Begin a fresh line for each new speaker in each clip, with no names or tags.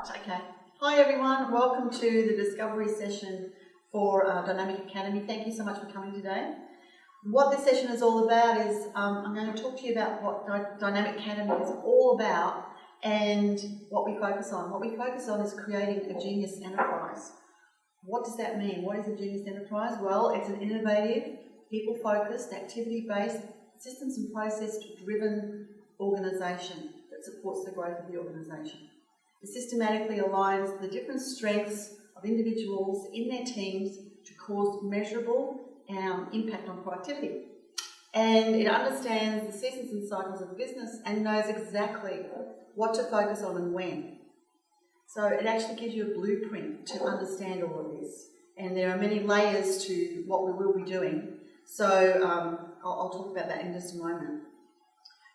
Right, okay. Hi everyone, welcome to the discovery session for Dynamic Academy. Thank you so much for coming today. What this session is all about is I'm going to talk to you about what Dynamic Academy is all about and what we focus on. What we focus on is creating a genius enterprise. What does that mean? What is a genius enterprise? Well, it's an innovative, people-focused, activity-based, systems and process-driven organisation that supports the growth of the organisation. It systematically aligns the different strengths of individuals in their teams to cause measurable impact on productivity. And it understands the seasons and cycles of the business and knows exactly what to focus on and when. So it actually gives you a blueprint to understand all of this. And there are many layers to what we will be doing. So I'll talk about that in just a moment.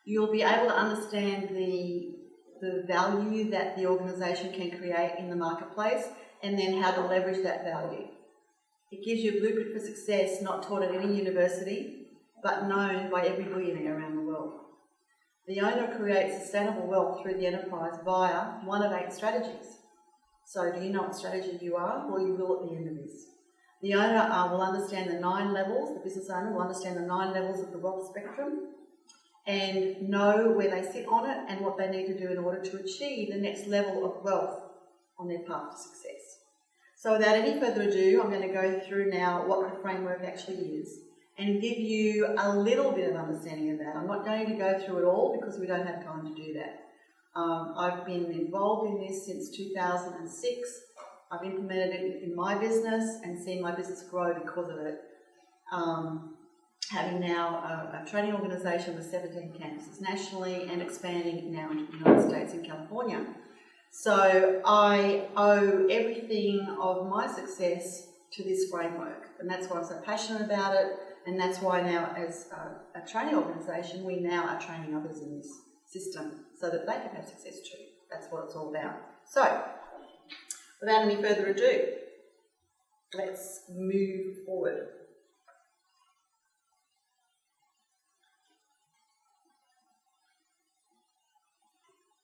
You'll be able to understand the value that the organisation can create in the marketplace and then how to leverage that value. It gives you a blueprint for success not taught at any university but known by every billionaire around the world. The owner creates sustainable wealth through the enterprise via one of 8 strategies. So do you know what strategy you are? Well, you will at the end of this. The owner will understand the 9 levels, the business owner will understand the 9 levels of the wealth spectrum and know where they sit on it and what they need to do in order to achieve the next level of wealth on their path to success. So without any further ado, I'm going to go through now what the framework actually is and give you a little bit of understanding of that. I'm not going to go through it all because we don't have time to do that. I've been involved in this since 2006. I've implemented it in my business and seen my business grow because of it. Having now a training organisation with 17 campuses nationally and expanding now into the United States and California. So I owe everything of my success to this framework, and that's why I'm so passionate about it, and that's why now as a training organisation we now are training others in this system so that they can have success too. That's what it's all about. So without any further ado, let's move forward.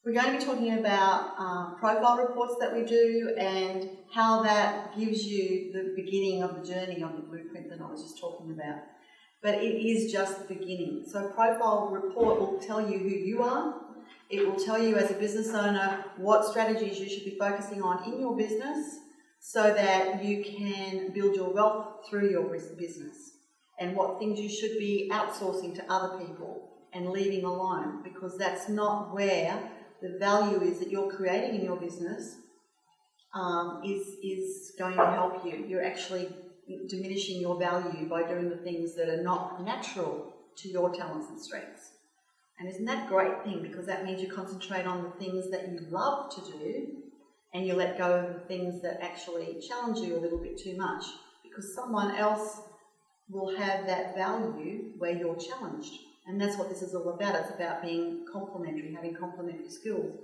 We're going to be talking about profile reports that we do and how that gives you the beginning of the journey of the blueprint that I was just talking about. But it is just the beginning. So a profile report will tell you who you are. It will tell you as a business owner what strategies you should be focusing on in your business so that you can build your wealth through your business, and what things you should be outsourcing to other people and leaving alone, because that's not where the value is that you're creating in your business is going to help you. You're actually diminishing your value by doing the things that are not natural to your talents and strengths. And isn't that a great thing? Because that means you concentrate on the things that you love to do and you let go of the things that actually challenge you a little bit too much, because someone else will have that value where you're challenged. And that's what this is all about. It's about being complementary, having complementary skills.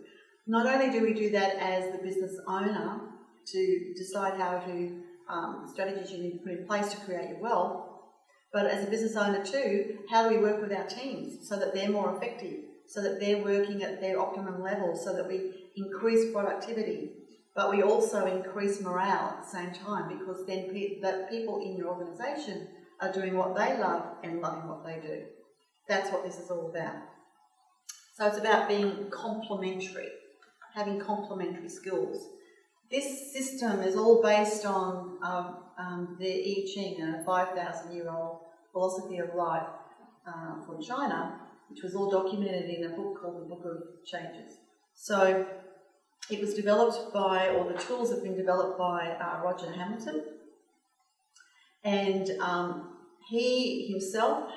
Not only do we do that as the business owner to decide how to, strategies you need to put in place to create your wealth, but as a business owner too, how do we work with our teams so that they're more effective, so that they're working at their optimum level, so that we increase productivity, but we also increase morale at the same time, because then that people in your organisation are doing what they love and loving what they do. That's what this is all about. So it's about being complementary, having complementary skills. This system is all based on the I Ching, a 5,000-year-old philosophy of life from China, which was all documented in a book called the Book of Changes. So it was developed by, or the tools have been developed by Roger Hamilton, and he himself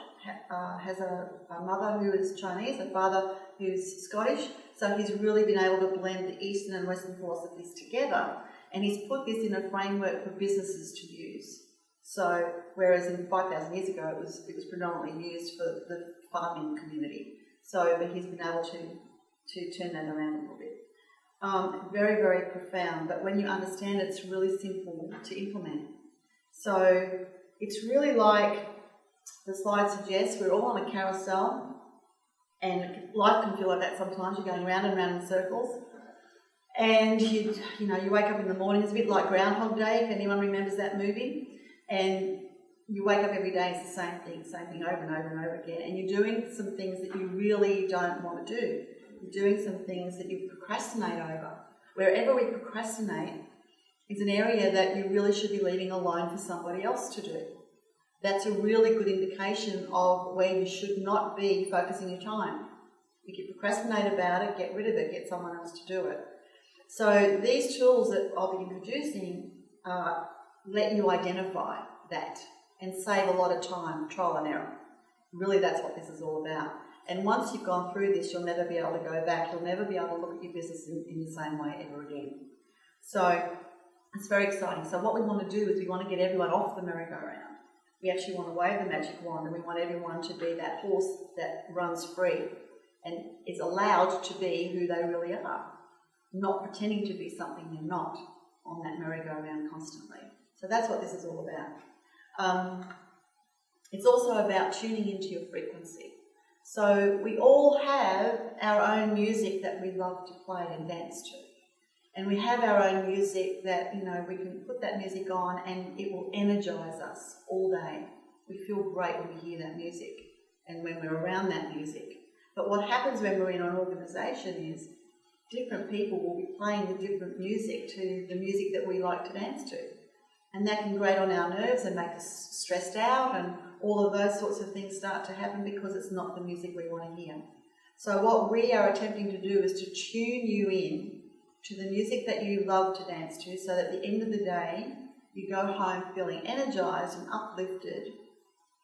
has a mother who is Chinese, a father who's Scottish, so he's really been able to blend the Eastern and Western philosophies together, and he's put this in a framework for businesses to use. So, whereas in 5,000 years ago it was predominantly used for the farming community, but he's been able to turn that around a little bit. Very, very profound, but when you understand it, it's really simple to implement. So, it's really like the slide suggests, we're all on a carousel, and life can feel like that sometimes. You're going round and round in circles, And you wake up in the morning, it's a bit like Groundhog Day, if anyone remembers that movie, and you wake up every day, it's the same thing over and over and over again, and you're doing some things that you really don't want to do. You're doing some things that you procrastinate over. Wherever we procrastinate is an area that you really should be leaving alone for somebody else to do. That's a really good indication of where you should not be focusing your time. If you procrastinate about it, get rid of it, get someone else to do it. So these tools that I'll be introducing let you identify that and save a lot of time, trial and error. Really, that's what this is all about. And once you've gone through this, you'll never be able to go back. You'll never be able to look at your business in the same way ever again. So it's very exciting. So what we want to do is we want to get everyone off the merry-go-round. We actually want to wave the magic wand, and we want everyone to be that horse that runs free and is allowed to be who they really are, not pretending to be something they're not on that merry-go-round constantly. So that's what this is all about. It's also about tuning into your frequency. So we all have our own music that we love to play and dance to. And we have our own music that, we can put that music on and it will energise us all day. We feel great when we hear that music and when we're around that music. But what happens when we're in an organisation is different people will be playing the different music to the music that we like to dance to. And that can grate on our nerves and make us stressed out, and all of those sorts of things start to happen because it's not the music we want to hear. So what we are attempting to do is to tune you in to the music that you love to dance to, so that at the end of the day, you go home feeling energised and uplifted,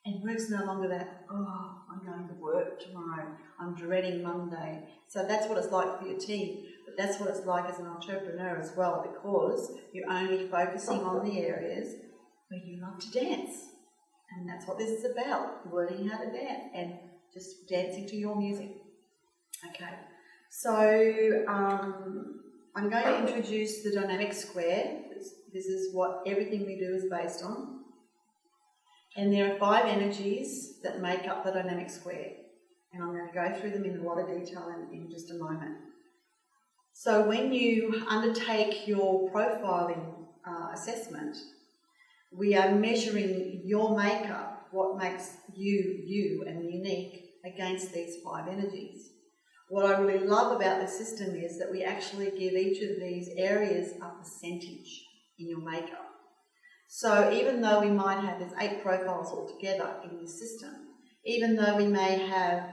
and work's no longer that, I'm going to work tomorrow, I'm dreading Monday. So that's what it's like for your team, but that's what it's like as an entrepreneur as well, because you're only focusing on the areas where you love to dance. And that's what this is about, learning how to dance and just dancing to your music. Okay, so I'm going to introduce the dynamic square. This is what everything we do is based on. And there are 5 energies that make up the dynamic square. And I'm going to go through them in a lot of detail in just a moment. So when you undertake your profiling assessment, we are measuring your makeup, what makes you and unique against these 5 energies. What I really love about the system is that we actually give each of these areas a percentage in your makeup. So even though we might have, there's 8 profiles altogether in this system, even though we may have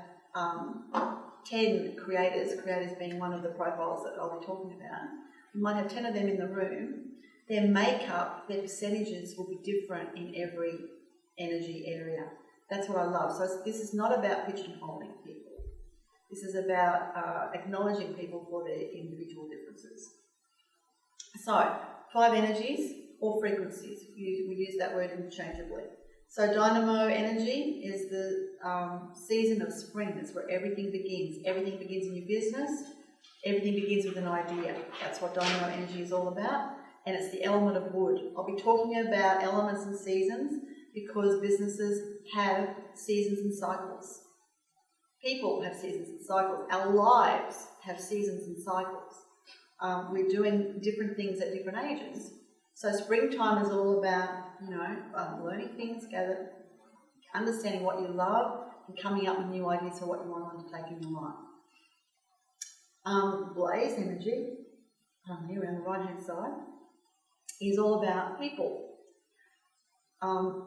10 creators being one of the profiles that I'll be talking about, we might have 10 of them in the room, their makeup, their percentages will be different in every energy area. That's what I love. So this is not about pigeonholing people. This is about acknowledging people for their individual differences. So, 5 energies or frequencies. We use that word interchangeably. So dynamo energy is the season of spring. That's where everything begins. Everything begins in your business. Everything begins with an idea. That's what dynamo energy is all about. And it's the element of wood. I'll be talking about elements and seasons because businesses have seasons and cycles. People have seasons and cycles. Our lives have seasons and cycles. We're doing different things at different ages. So springtime is all about, learning things, understanding what you love and coming up with new ideas for what you want to undertake in your life. Blaze energy, here around the right-hand side, is all about people.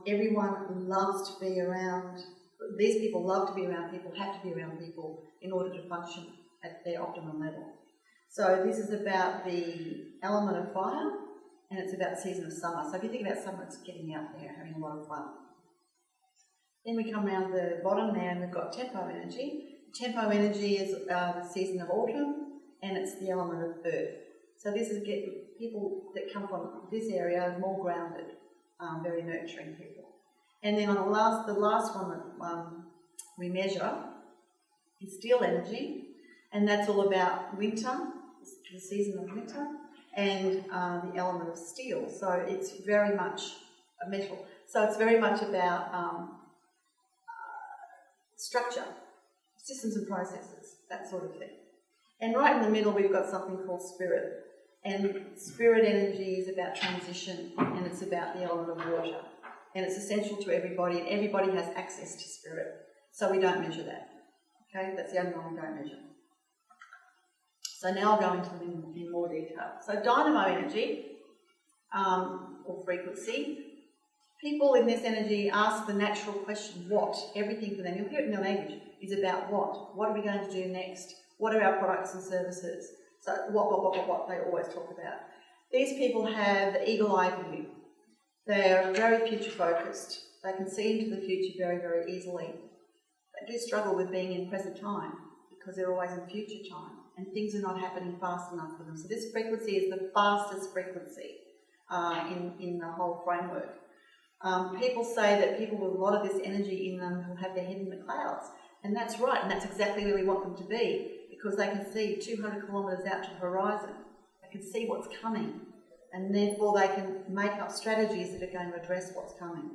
Everyone loves to be around. These people love to be around people, have to be around people in order to function at their optimum level. So this is about the element of fire, and it's about the season of summer. So if you think about summer, it's getting out there, having a lot of fun. Then we come around the bottom there, and we've got tempo energy. Tempo energy is the season of autumn, and it's the element of earth. So this is people that come from this area more grounded, very nurturing people. And then on the last one that we measure is steel energy, and that's all about winter, the season of winter, and the element of steel. So it's very much a metal. So it's very much about structure, systems and processes, that sort of thing. And right in the middle, we've got something called spirit. And spirit energy is about transition, and it's about the element of water. And it's essential to everybody, and everybody has access to spirit. So we don't measure that. Okay, that's the only one we don't measure. So now I'll go into them in more detail. So dynamo energy, or frequency. People in this energy ask the natural question, what? Everything for them, you'll hear it in their language, is about what? What are we going to do next? What are our products and services? So what they always talk about. These people have the eagle eye view. They are very future focused. They can see into the future very, very easily. They do struggle with being in present time because they're always in future time and things are not happening fast enough for them. So this frequency is the fastest frequency in the whole framework. People say that people with a lot of this energy in them will have their head in the clouds. And that's right, and that's exactly where we want them to be, because they can see 200 kilometres out to the horizon. They can see what's coming, and therefore they can make up strategies that are going to address what's coming.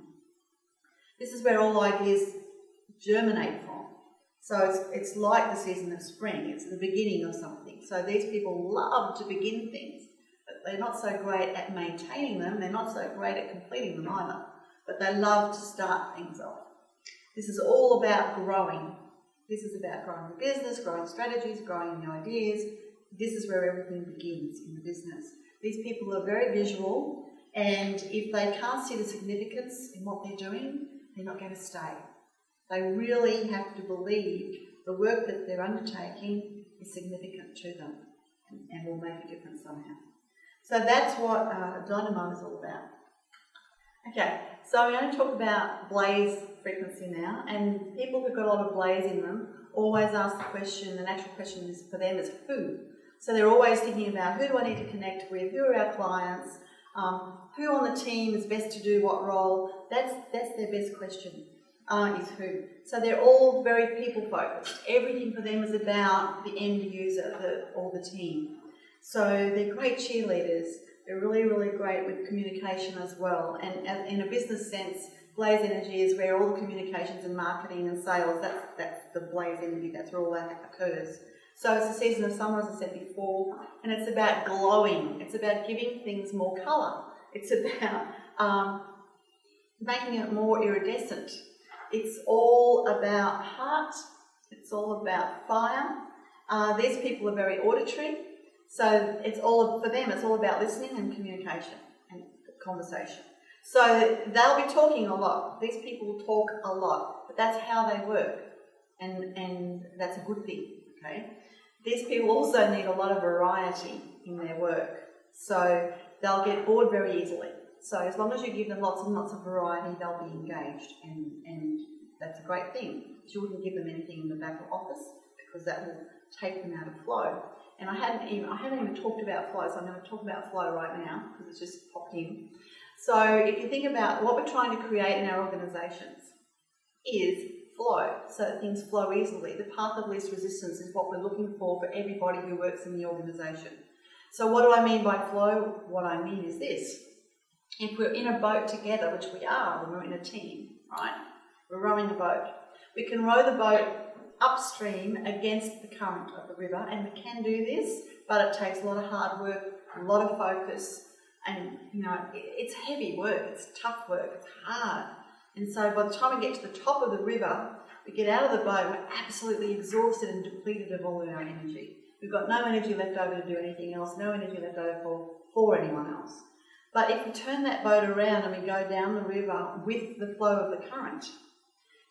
This is where all ideas germinate from. So it's like the season of spring. It's the beginning of something. So these people love to begin things, but they're not so great at maintaining them. They're not so great at completing them either, but they love to start things off. This is all about growing. This is about growing the business, growing strategies, growing new ideas. This is where everything begins in the business. These people are very visual, and if they can't see the significance in what they're doing, they're not going to stay. They really have to believe the work that they're undertaking is significant to them and will make a difference somehow. So that's what Dynamo is all about. Okay, so we're going to talk about blaze frequency now, and people who've got a lot of blaze in them always ask the question, the natural question is for them is who. So they're always thinking about who do I need to connect with, who are our clients, who on the team is best to do what role. That's their best question, is who. So they're all very people focused. Everything for them is about the end user or the team. So they're great cheerleaders. They're really, really great with communication as well. And in a business sense, blaze energy is where all the communications and marketing and sales, that's the blaze energy, that's where all that occurs. So it's the season of summer, as I said before, and it's about glowing. It's about giving things more colour. It's about making it more iridescent. It's all about heart. It's all about fire. These people are very auditory. So it's all for them. It's all about listening and communication and conversation. So they'll be talking a lot. These people talk a lot, but that's how they work, and that's a good thing. Okay. These people also need a lot of variety in their work, so they'll get bored very easily. So as long as you give them lots and lots of variety, they'll be engaged, and that's a great thing. You wouldn't give them anything in the back office because that will take them out of flow. And I haven't even talked about flow, so I'm going to talk about flow right now because it's just popped in. So if you think about what we're trying to create in our organisations is flow, so that things flow easily. The path of least resistance is what we're looking for everybody who works in the organisation. So what do I mean by flow? What I mean is this. If we're in a boat together, which we are when we're in a team, right? We're rowing a boat. We can row the boat upstream against the current of the river, and we can do this, but it takes a lot of hard work, a lot of focus, and it's heavy work, it's tough work, it's hard. And so by the time we get to the top of the river, we get out of the boat, we're absolutely exhausted and depleted of all of our energy. We've got no energy left over to do anything else, no energy left over for anyone else. But if we turn that boat around and we go down the river with the flow of the current,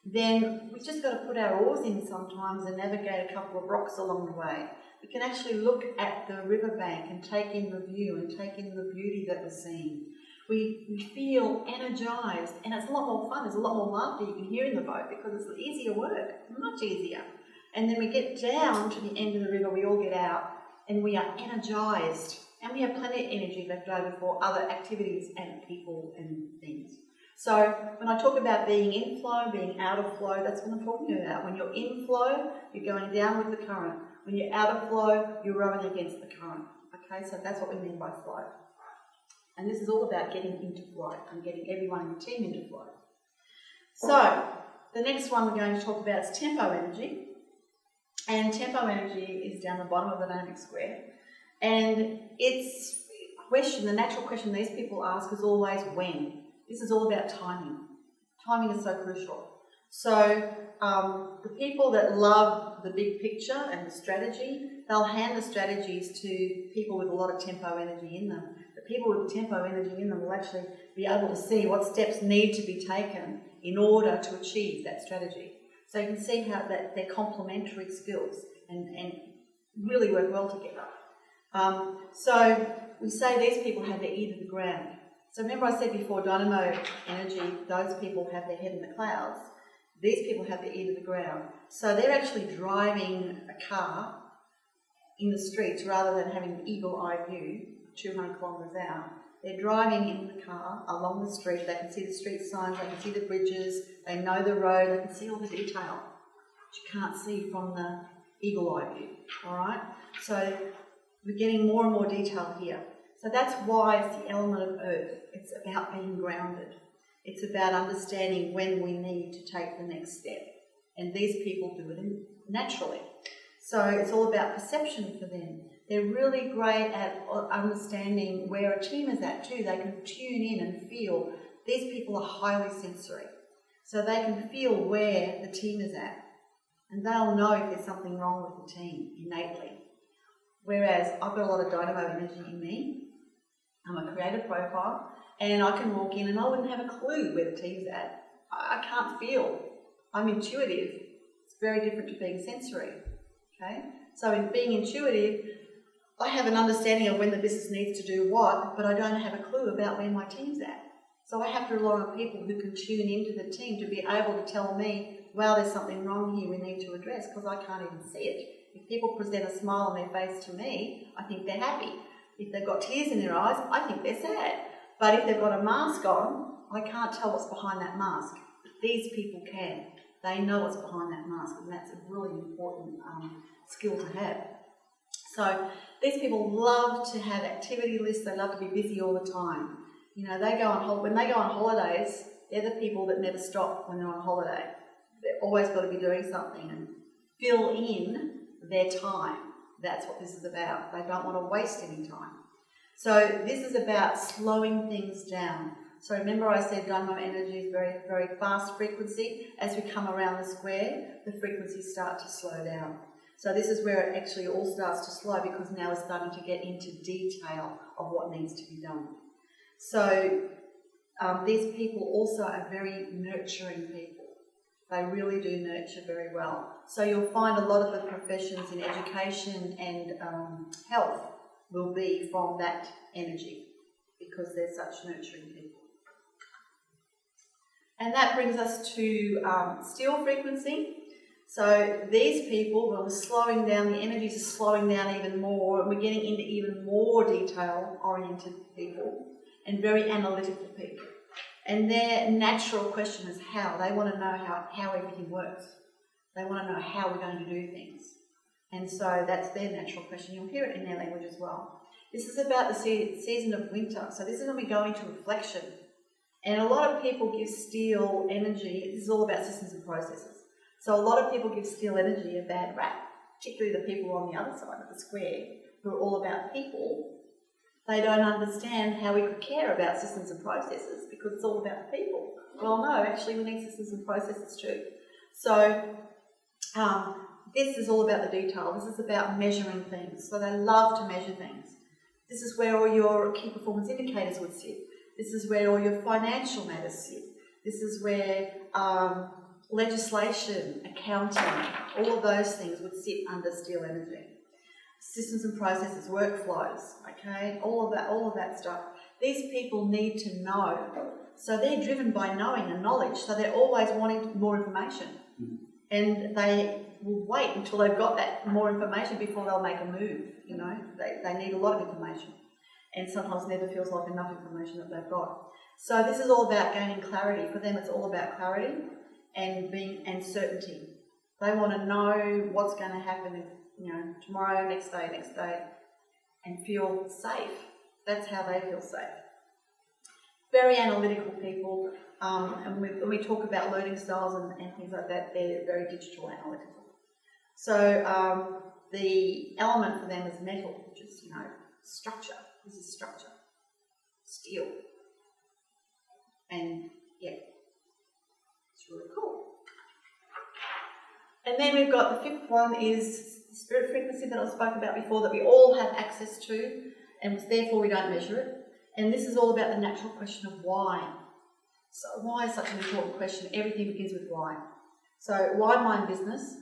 then we've just got to put our oars in sometimes and navigate a couple of rocks along the way. We can actually look at the riverbank and take in the view and take in the beauty that we're seeing. We feel energised, and it's a lot more fun. There's a lot more laughter you can hear in the boat because it's easier work, much easier. And then we get down to the end of the river, we all get out, and we are energised, and we have plenty of energy left over for other activities and people and things. So when I talk about being in flow, being out of flow, that's what I'm talking about. When you're in flow, you're going down with the current. When you're out of flow, you're rowing against the current. Okay, so that's what we mean by flow. And this is all about getting into flow and getting everyone in the team into flow. So the next one we're going to talk about is tempo energy. And tempo energy is down the bottom of the dynamic square. And the natural question these people ask is always when. This is all about timing. Timing is so crucial. So the people that love the big picture and the strategy, they'll hand the strategies to people with a lot of tempo energy in them. The people with tempo energy in them will actually be able to see what steps need to be taken in order to achieve that strategy. So you can see how that they're complementary skills and really work well together. So we say these people have their ear to the ground. So remember I said before, dynamo energy, those people have their head in the clouds. These people have their ear to the ground. So they're actually driving a car in the streets rather than having an eagle-eye view 200 kilometres out. They're driving in the car along the street. They can see the street signs, they can see the bridges, they know the road, they can see all the detail, which you can't see from the eagle-eye view, all right? So we're getting more and more detail here. So that's why it's the element of earth. It's about being grounded. It's about understanding when we need to take the next step. And these people do it naturally. So it's all about perception for them. They're really great at understanding where a team is at too. They can tune in and feel. These people are highly sensory. So they can feel where the team is at. And they'll know if there's something wrong with the team innately. Whereas I've got a lot of dynamo energy in me. I'm a creative profile. And I can walk in and I wouldn't have a clue where the team's at. I can't feel. I'm intuitive. It's very different to being sensory. Okay? So in being intuitive, I have an understanding of when the business needs to do what, but I don't have a clue about where my team's at. So I have to rely on people who can tune into the team to be able to tell me, wow, there's something wrong here we need to address, because I can't even see it. If people present a smile on their face to me, I think they're happy. If they've got tears in their eyes, I think they're sad. But if they've got a mask on, I can't tell what's behind that mask. These people can. They know what's behind that mask, and that's a really important skill to have. So these people love to have activity lists. They love to be busy all the time. You know, when they go on holidays, they're the people that never stop when they're on holiday. They've always got to be doing something and fill in their time. That's what this is about. They don't want to waste any time. So this is about slowing things down. So remember I said dynamo energy is very, very fast frequency. As we come around the square, the frequencies start to slow down. So this is where it actually all starts to slow, because now we're starting to get into detail of what needs to be done. So these people also are very nurturing people. They really do nurture very well. So you'll find a lot of the professions in education and health will be from that energy, because they're such nurturing people. And that brings us to steel frequency. So these people, when we're slowing down, the energies are slowing down even more, and we're getting into even more detail-oriented people and very analytical people. And their natural question is how. They want to know how everything works. They want to know how we're going to do things. And so that's their natural question. You'll hear it in their language as well. This is about the season of winter. So this is when we go into reflection. And a lot of people give steel energy. This is all about systems and processes. So a lot of people give steel energy a bad rap, particularly the people on the other side of the square who are all about people. They don't understand how we could care about systems and processes because it's all about the people. Well, no, actually we need systems and processes too. So this is all about the detail. This is about measuring things. So they love to measure things. This is where all your key performance indicators would sit. This is where all your financial matters sit. This is where legislation, accounting, all of those things would sit under steel energy. Systems and processes, workflows, okay, all of that stuff. These people need to know. So they're driven by knowing and knowledge, so they're always wanting more information. And they will wait until they've got that more information before they'll make a move, you know. They need a lot of information. And sometimes never feels like enough information that they've got. So this is all about gaining clarity. For them, it's all about clarity and certainty. They want to know what's going to happen, you know, tomorrow, next day, and feel safe. That's how they feel safe. Very analytical people, and when we talk about learning styles and things like that, they're very digital analytical. So the element for them is metal, which is, structure. This is structure. Steel. And yeah, it's really cool. And then we've got the fifth one is the spirit frequency that I spoke about before, that we all have access to, and therefore we don't measure it. And this is all about the natural question of why. So why is such an important question? Everything begins with why. So why am I in business?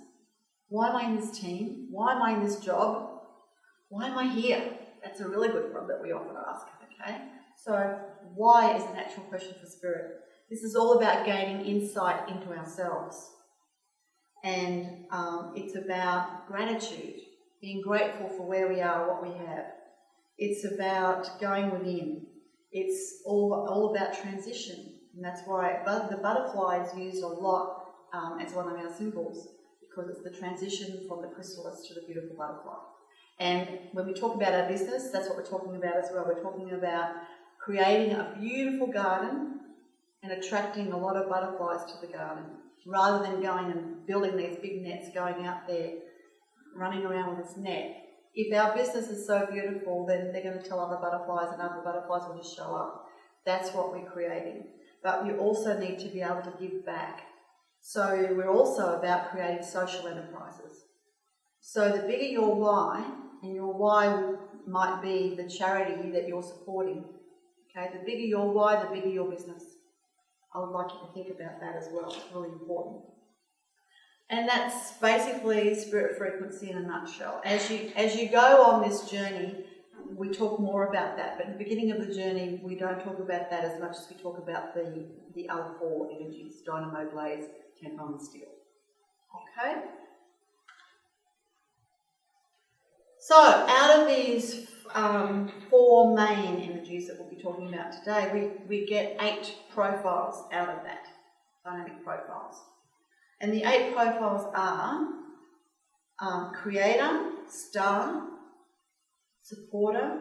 Why am I in this team? Why am I in this job? Why am I here? That's a really good one that we often ask, okay? So why is the natural question for spirit? This is all about gaining insight into ourselves. And it's about gratitude, being grateful for where we are, what we have. It's about going within. It's all about transition. And that's why the butterfly is used a lot as one of our symbols, because it's the transition from the chrysalis to the beautiful butterfly. And when we talk about our business, that's what we're talking about as well. We're talking about creating a beautiful garden and attracting a lot of butterflies to the garden, rather than going and building these big nets, going out there, running around with this net. If our business is so beautiful, then they're going to tell other butterflies, and other butterflies will just show up. That's what we're creating. But we also need to be able to give back. So we're also about creating social enterprises. So the bigger your why, and your why might be the charity that you're supporting, okay? The bigger your why, the bigger your business. I would like you to think about that as well. It's really important. And that's basically spirit frequency in a nutshell. As you go on this journey, we talk more about that. But at the beginning of the journey, we don't talk about that as much as we talk about the other four energies: dynamo, blaze, tempo, and steel. Okay? So, out of these four main energies that we'll be talking about today, we get 8 profiles out of that, dynamic profiles. And the 8 profiles are creator, star, supporter,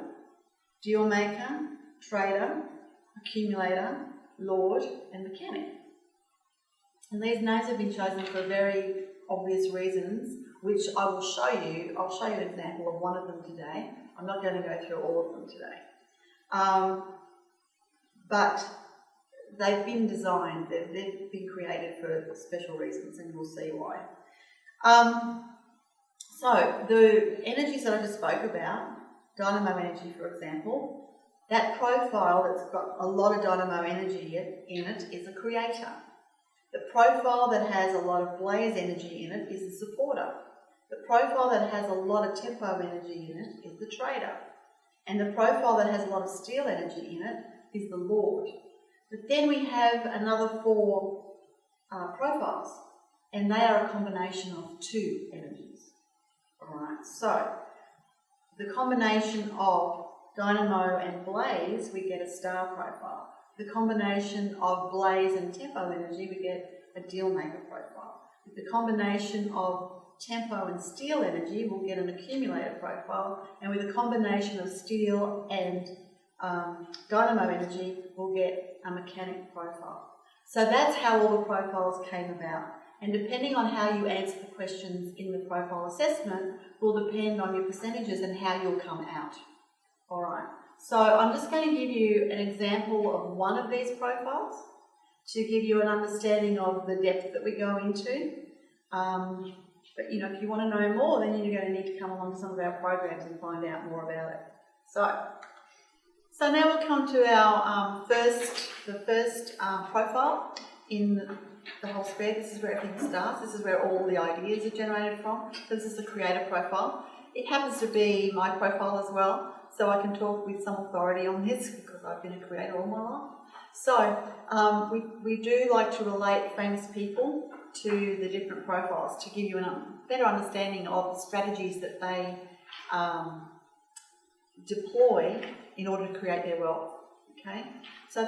deal maker, trader, accumulator, lord, and mechanic. And these names have been chosen for very obvious reasons, which I will show you. I'll show you an example of one of them today. I'm not going to go through all of them today. But they've been designed, they've been created for special reasons, and you'll see why. So the energies that I just spoke about, dynamo energy, for example, that profile that's got a lot of dynamo energy in it is a creator. The profile that has a lot of blaze energy in it is the supporter. The profile that has a lot of tempo energy in it is the trader. And the profile that has a lot of steel energy in it is the lord. But then we have another 4 profiles, and they are a combination of 2 energies. Alright, so the combination of dynamo and blaze, we get a star profile. The combination of blaze and tempo energy, we get a deal maker profile. With the combination of tempo and steel energy, we'll get an accumulator profile. And with a combination of steel and dynamo energy, we'll get a mechanic profile. So that's how all the profiles came about. And depending on how you answer the questions in the profile assessment will depend on your percentages and how you'll come out. All right. So I'm just going to give you an example of one of these profiles to give you an understanding of the depth that we go into. But if you want to know more, then you're going to need to come along to some of our programs and find out more about it. So now we'll come to our the first profile in the whole square. This is where everything starts. This is where all the ideas are generated from. So this is the creator profile. It happens to be my profile as well, so I can talk with some authority on this because I've been a creator all my life. So we do like to relate famous people to the different profiles to give you a better understanding of the strategies that they deploy in order to create their wealth. Okay, so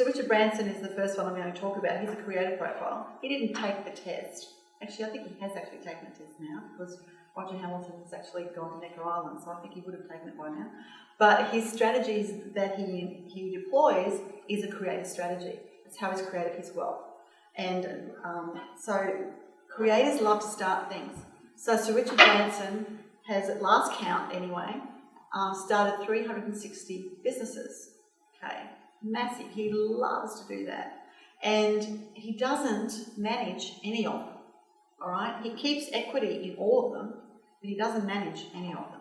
Richard Branson is the first one I'm going to talk about. He's a creator profile. He didn't take the test. Actually, I think he has actually taken the test now because Roger Hamilton has actually gone to Necker Island, so I think he would have taken it by now. But his strategies that he deploys is a creator strategy. It's how he's created his wealth. And so creators love to start things. So Sir Richard Branson has, at last count anyway, started 360 businesses. Okay, massive. He loves to do that. And he doesn't manage any of them, all right? He keeps equity in all of them, but he doesn't manage any of them.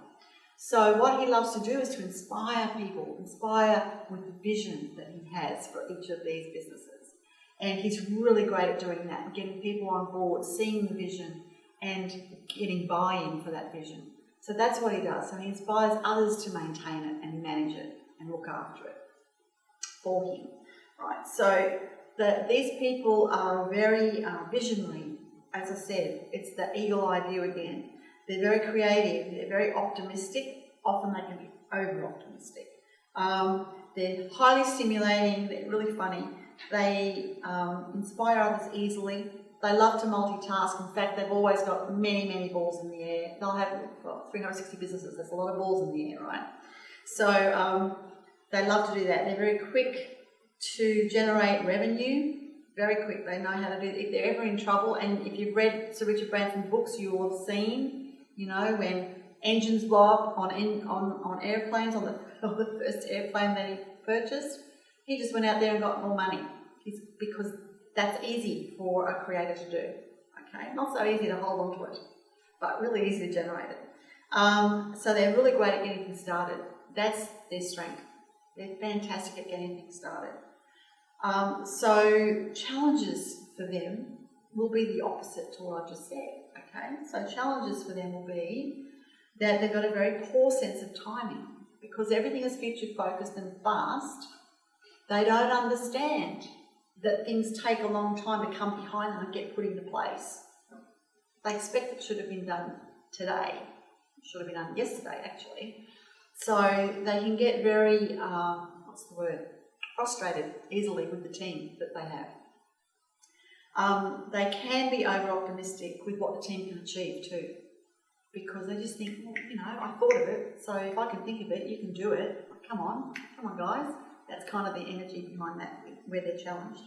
So what he loves to do is to inspire people, inspire with the vision that he has for each of these businesses. And he's really great at doing that, getting people on board, seeing the vision and getting buy-in for that vision. So that's what he does. So he inspires others to maintain it and manage it and look after it for him. Right, so these people are very visionary. As I said, it's the eagle-eye view again. They're very creative, they're very optimistic. Often they can be over-optimistic. They're highly stimulating, they're really funny. They inspire others easily. They love to multitask. In fact, they've always got many, many balls in the air. They'll have 360 businesses. That's a lot of balls in the air, right? So they love to do that. They're very quick to generate revenue. Very quick. They know how to do it. If they're ever in trouble, and if you've read Sir Richard Branson's books, you will have seen, you know, when engines blow up on airplanes, on the first airplane that he purchased, he just went out there and got more money. Because that's easy for a creator to do. Okay, not so easy to hold on to it, but really easy to generate it. So they're really great at getting things started. That's their strength. They're fantastic at getting things started. So challenges for them will be the opposite to what I just said. Okay, so challenges for them will be that they've got a very poor sense of timing because everything is future focused and fast. They don't understand that things take a long time to come behind them and get put into place. They expect it should have been done today. It should have been done yesterday, actually. So they can get very, frustrated easily with the team that they have. They can be over-optimistic with what the team can achieve too, because they just think, well, you know, I thought of it, so if I can think of it, you can do it. Come on guys. That's kind of the energy behind that, where they're challenged.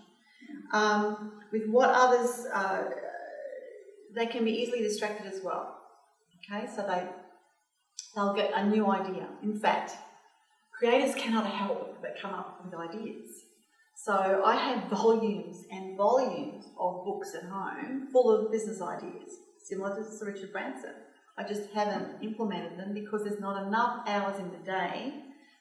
With what others, they can be easily distracted as well. Okay, so they'll get a new idea. In fact, creators cannot help but come up with ideas. So I have volumes and volumes of books at home full of business ideas, similar to Sir Richard Branson. I just haven't implemented them because there's not enough hours in the day.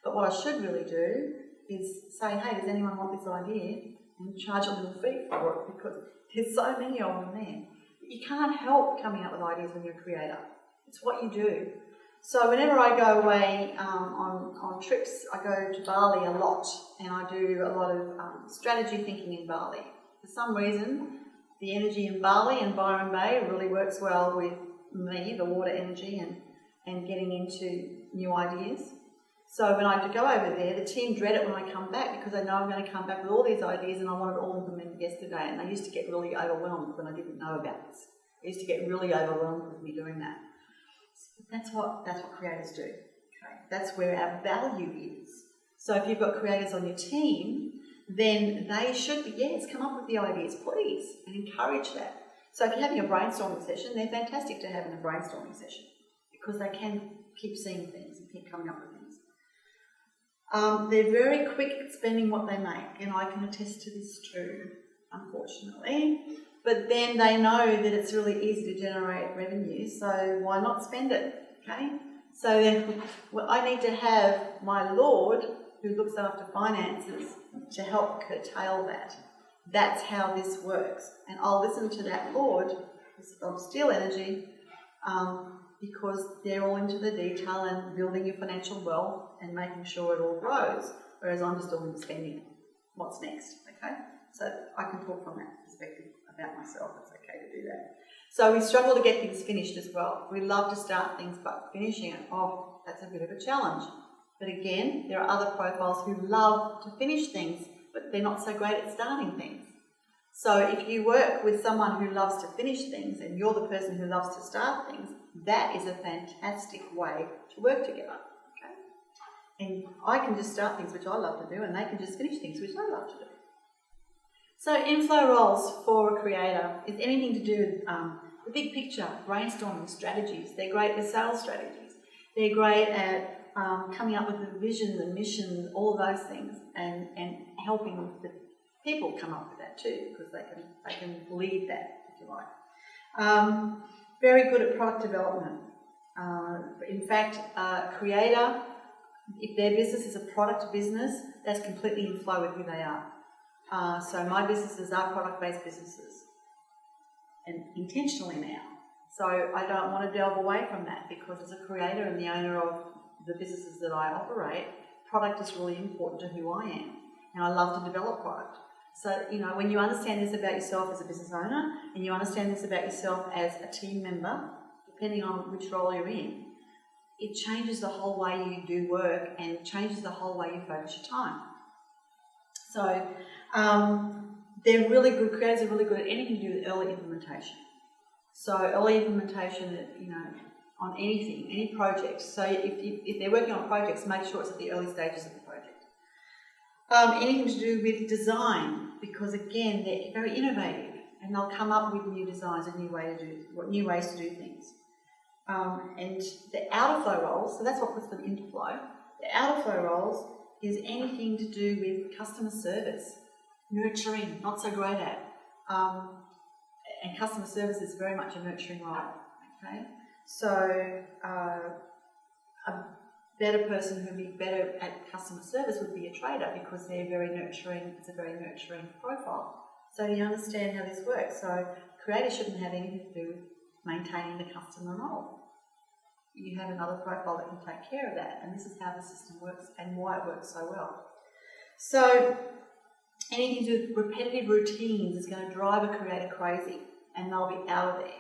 But what I should really do is say, hey, does anyone want this idea? And charge a little fee for it because there's so many of them there. You can't help coming up with ideas when you're a creator. It's what you do. So whenever I go away on trips, I go to Bali a lot and I do a lot of strategy thinking in Bali. For some reason, the energy in Bali and Byron Bay really works well with me, the water energy, and getting into new ideas. So when I go over there, the team dread it when I come back because they know I'm going to come back with all these ideas and I want it all implemented yesterday. And they used to get really overwhelmed when I didn't know about this. They used to get really overwhelmed with me doing that. That's what creators do. Okay? That's where our value is. So if you've got creators on your team, then they should be, yes, come up with the ideas, please, and encourage that. So if you're having a brainstorming session, they're fantastic to have in a brainstorming session because they can keep seeing things and keep coming up with things. They're very quick at spending what they make, and I can attest to this too, unfortunately. But then they know that it's really easy to generate revenue, so why not spend it, okay? So then I need to have my Lord, who looks after finances, to help curtail that. That's how this works. And I'll listen to that Lord, of steel energy, because they're all into the detail and building your financial wealth and making sure it all grows, whereas I'm just doing the spending. What's next, okay? So I can talk from that perspective about myself. It's okay to do that. So we struggle to get things finished as well. We love to start things, but finishing it, that's a bit of a challenge. But again, there are other profiles who love to finish things, but they're not so great at starting things. So if you work with someone who loves to finish things and you're the person who loves to start things, that is a fantastic way to work together. Okay? And I can just start things, which I love to do, and they can just finish things, which I love to do. So inflow roles for a creator is anything to do with The big picture, brainstorming strategies. They're great at sales strategies. They're great at coming up with the vision, the mission, all of those things, and helping the people come up with that too, because they can lead that, if you like. Very good at product development. In fact, creator, if their business is a product business, that's completely in flow with who they are. So my businesses are product-based businesses, and intentionally now. So I don't want to delve away from that, because as a creator and the owner of the businesses that I operate, product is really important to who I am, and I love to develop product. So, you know, when you understand this about yourself as a business owner, and you understand this about yourself as a team member, depending on which role you're in, it changes the whole way you do work and changes the whole way you focus your time. So, they're really good, creators are really good at anything to do with early implementation. So early implementation, you know, on anything, any project. So if they're working on projects, make sure it's at the early stages of the project. Anything to do with design, because again, they're very innovative and they'll come up with new designs and new ways to do things. And the outer flow roles, so that's what puts them into flow. The outer flow roles is anything to do with customer service, nurturing, not so great at. And customer service is very much a nurturing role, okay? So a better person who'd be better at customer service would be a trader, because they're very nurturing, it's a very nurturing profile. So you understand how this works. So creator shouldn't have anything to do with maintaining the customer role. You have another profile that can take care of that, and this is how the system works and why it works so well. So anything to do with repetitive routines is going to drive a creator crazy, and they'll be out of there.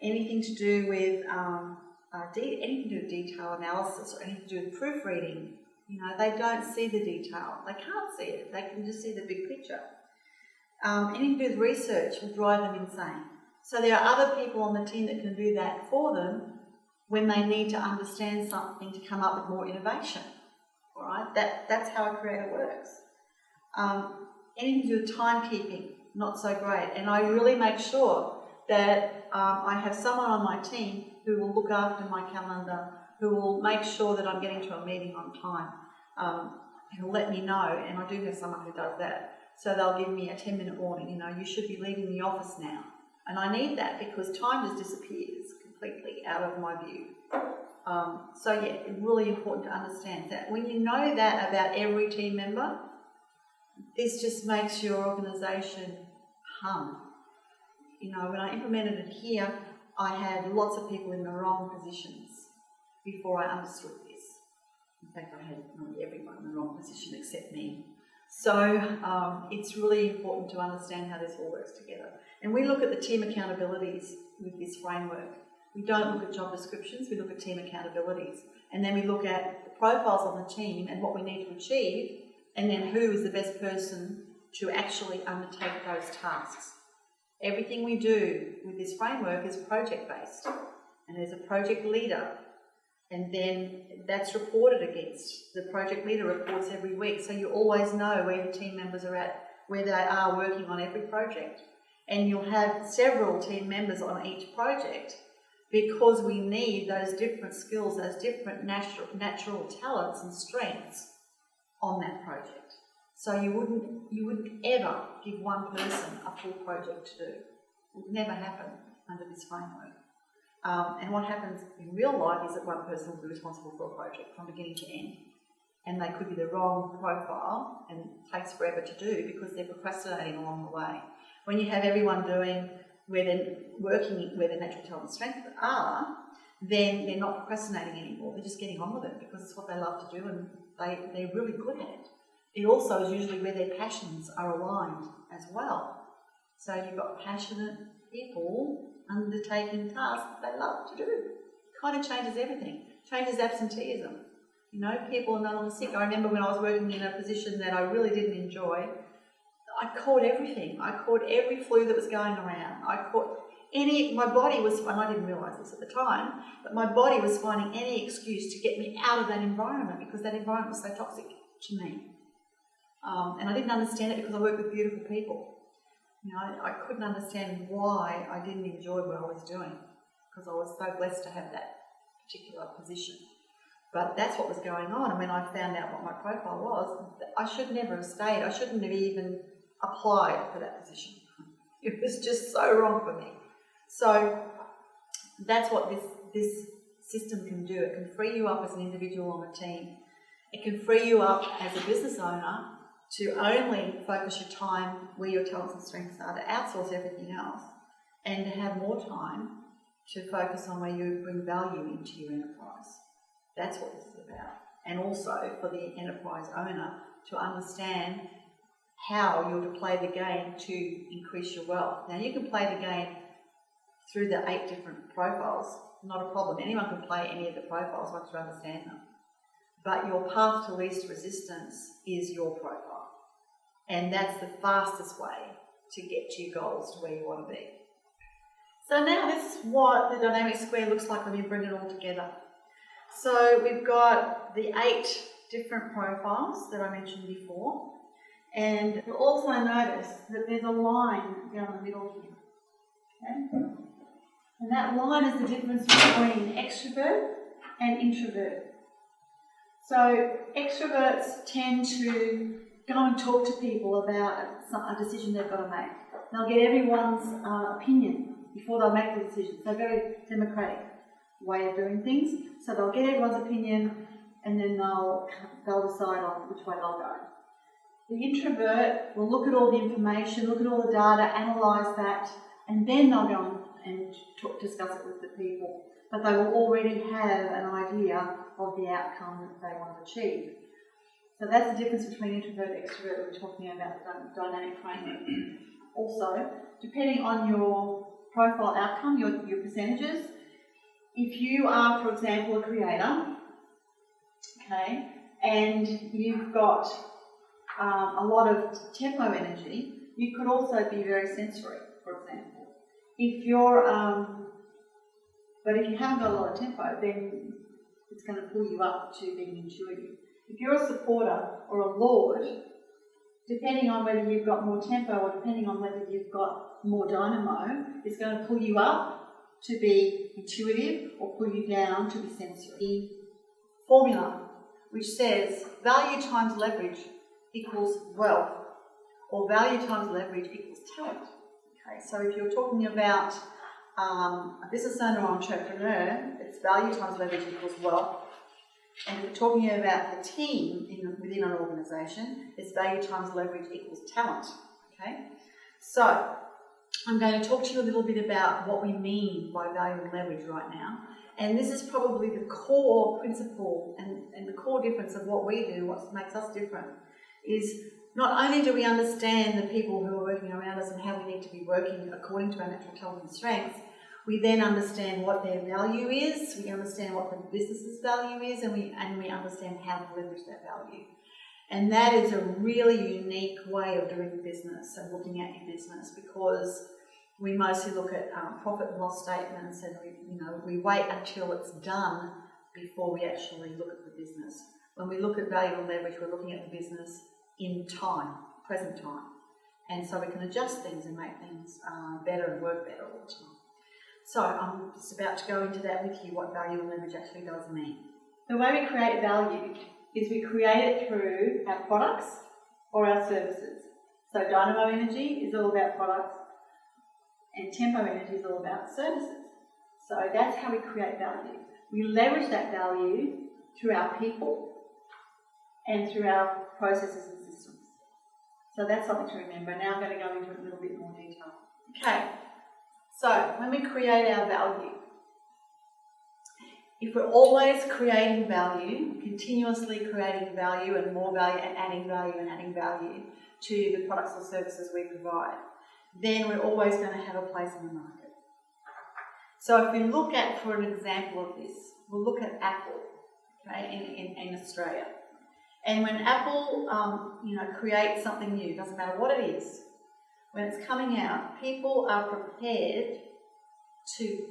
Anything to do with anything to do with detail analysis or anything to do with proofreading, you know, they don't see the detail. They can't see it. They can just see the big picture. Anything to do with research will drive them insane. So there are other people on the team that can do that for them when they need to understand something to come up with more innovation. All right, that's how a creator works. Anything to do with timekeeping, not so great. And I really make sure that I have someone on my team who will look after my calendar, who will make sure that I'm getting to a meeting on time, who'll let me know, and I do have someone who does that. So they'll give me a 10-minute warning, you know, you should be leaving the office now. And I need that because time just disappears completely out of my view. So yeah, it's really important to understand that. When you know that about every team member, this just makes your organisation hum. You know, when I implemented it here, I had lots of people in the wrong positions before I understood this. In fact, I had nearly everyone in the wrong position except me. So it's really important to understand how this all works together. And we look at the team accountabilities with this framework. We don't look at job descriptions, we look at team accountabilities. And then we look at the profiles on the team and what we need to achieve, and then who is the best person to actually undertake those tasks. Everything we do with this framework is project-based, and there's a project leader, and then that's reported against. The project leader reports every week, so you always know where your team members are at, where they are working on every project. And you'll have several team members on each project, because we need those different skills, those different natural talents and strengths on that project. So you wouldn't ever give one person a full project to do. It would never happen under this framework. And what happens in real life is that one person will be responsible for a project from beginning to end. And they could be the wrong profile and it takes forever to do because they're procrastinating along the way. When you have everyone doing where they're working, where their natural talent and strengths are, then they're not procrastinating anymore. They're just getting on with it because it's what they love to do and they're really good at it. It also is usually where their passions are aligned as well. So you've got passionate people undertaking tasks that they love to do. It kind of changes everything. Changes absenteeism. You know, people are no longer sick. I remember when I was working in a position that I really didn't enjoy, I caught everything. I caught every flu that was going around. My body was, and I didn't realise this at the time, but my body was finding any excuse to get me out of that environment because that environment was so toxic to me. And I didn't understand it because I work with beautiful people. You know, I couldn't understand why I didn't enjoy what I was doing, because I was so blessed to have that particular position. But that's what was going on, and when I found out what my profile was, I should never have stayed. I shouldn't have even applied for that position. It was just so wrong for me. So that's what this system can do. It can free you up as an individual on a team. It can free you up as a business owner to only focus your time where your talents and strengths are, to outsource everything else, and to have more time to focus on where you bring value into your enterprise. That's what this is about. And also for the enterprise owner to understand how you're to play the game to increase your wealth. Now, you can play the game through the 8 different profiles, not a problem. Anyone can play any of the profiles once you understand them. But your path to least resistance is your profile. And that's the fastest way to get to your goals, to where you want to be. So now this is what the dynamic square looks like when you bring it all together. So we've got the 8 different profiles that I mentioned before. And you'll also notice that there's a line down the middle here. Okay? And that line is the difference between extrovert and introvert. So extroverts tend to go and talk to people about a decision they've got to make. They'll get everyone's opinion before they'll make the decision. So very democratic way of doing things. So they'll get everyone's opinion and then they'll decide on which way they'll go. The introvert will look at all the information, look at all the data, analyse that, and then they'll go and discuss it with the people. But they will already have an idea of the outcome that they want to achieve. So that's the difference between introvert and extrovert that we're talking about, the dynamic framework. Also, depending on your profile outcome, your percentages, if you are, for example, a creator, okay, and you've got a lot of tempo energy, you could also be very sensory, for example. If you're, but if you haven't got a lot of tempo, then it's going to pull you up to being intuitive. If you're a supporter or a lord, depending on whether you've got more tempo or depending on whether you've got more dynamo, it's going to pull you up to be intuitive or pull you down to be sensory. The formula which says value times leverage equals wealth, or value times leverage equals talent. Okay, so if you're talking about a business owner or entrepreneur, it's value times leverage equals wealth. And if you're talking about the team within an organisation, it's value times leverage equals talent. Okay, so I'm going to talk to you a little bit about what we mean by value and leverage right now. And this is probably the core principle and the core difference of what we do, what makes us different, is not only do we understand the people who are working around us and how we need to be working according to our natural talents and strengths, we then understand what their value is, we understand what the business's value is, and we understand how to leverage that value. And that is a really unique way of doing business and looking at your business, because we mostly look at profit and loss statements, and we wait until it's done before we actually look at the business. When we look at value and leverage, we're looking at the business in time, present time. And so we can adjust things and make things better and work better all the time. So I'm just about to go into that with you, what value and leverage actually does mean. The way we create value is we create it through our products or our services. So dynamo energy is all about products, and tempo energy is all about services. So that's how we create value. We leverage that value through our people and through our processes and systems. So that's something to remember. Now I'm going to go into a little bit more detail. Okay, so when we create our value, if we're always creating value, continuously creating value and more value and adding value to the products or services we provide, then we're always going to have a place in the market. So if we look at, for an example of this, we'll look at Apple, okay, in Australia. And when Apple, creates something new, doesn't matter what it is, when it's coming out, people are prepared to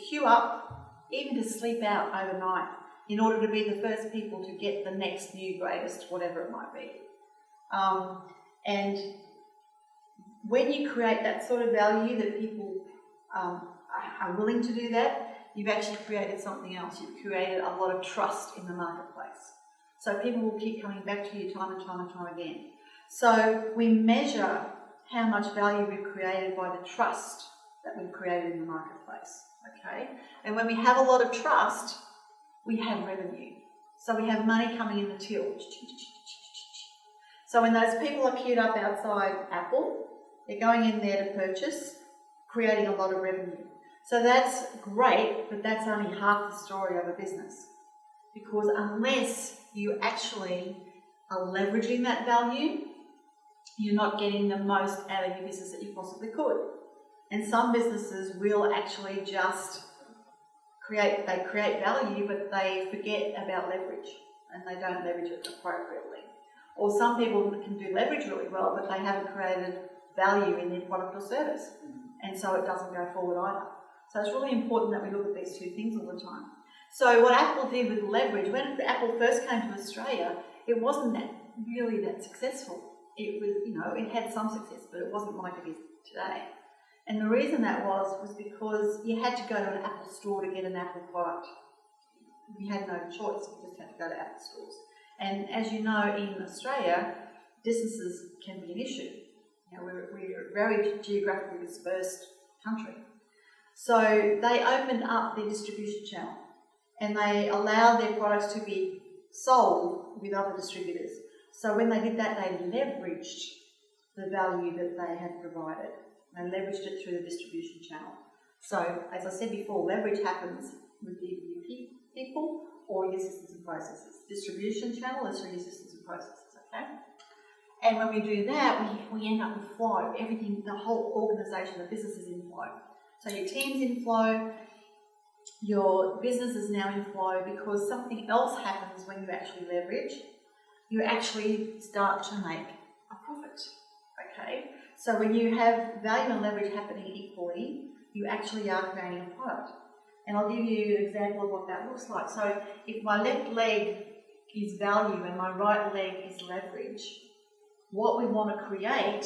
queue up, even to sleep out overnight, in order to be the first people to get the next new greatest, whatever it might be. And when you create that sort of value that people are willing to do that, you've actually created something else. You've created a lot of trust in the marketplace. So people will keep coming back to you time and time and time again. So we measure how much value we've created by the trust that we've created in the marketplace, okay? And when we have a lot of trust, we have revenue. So we have money coming in the till. So when those people are queued up outside Apple, they're going in there to purchase, creating a lot of revenue. So that's great, but that's only half the story of a business. Because unless you actually are leveraging that value, you're not getting the most out of your business that you possibly could. And some businesses will actually just create value, but they forget about leverage and they don't leverage it appropriately. Or some people can do leverage really well, but they haven't created value in their product or service. And so it doesn't go forward either. So it's really important that we look at these two things all the time. So what Apple did with leverage, when Apple first came to Australia, it wasn't really that successful. It was, it had some success, but it wasn't like it is today. And the reason that was because you had to go to an Apple store to get an Apple product. You had no choice, you just had to go to Apple stores. And as you know, in Australia, distances can be an issue. We're a very geographically dispersed country. So they opened up their distribution channel and they allowed their products to be sold with other distributors. So when they did that, they leveraged the value that they had provided. They leveraged it through the distribution channel. So, as I said before, leverage happens with either your people or your systems and processes. Distribution channel is through your systems and processes, okay? And when we do that, we end up with flow. Everything, the whole organisation, the business is in flow. So your team's in flow, your business is now in flow because something else happens when you actually leverage. You actually start to make a profit, okay? So when you have value and leverage happening equally, you actually are creating a product. And I'll give you an example of what that looks like. So if my left leg is value and my right leg is leverage, what we want to create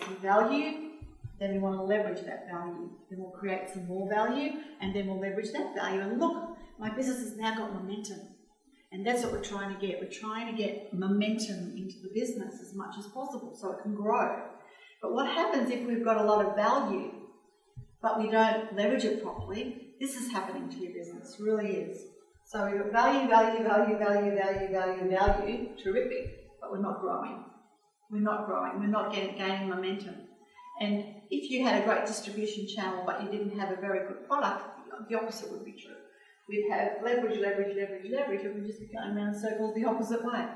some value, then we want to leverage that value. Then we'll create some more value, and then we'll leverage that value. And look, my business has now got momentum. And that's what we're trying to get. We're trying to get momentum into the business as much as possible so it can grow. But what happens if we've got a lot of value, but we don't leverage it properly? This is happening to your business, really is. So we've got value, terrific, but we're not growing. We're not gaining momentum. And if you had a great distribution channel, but you didn't have a very good product, the opposite would be true. We'd have leverage, and we'd just be going around in circles the opposite way.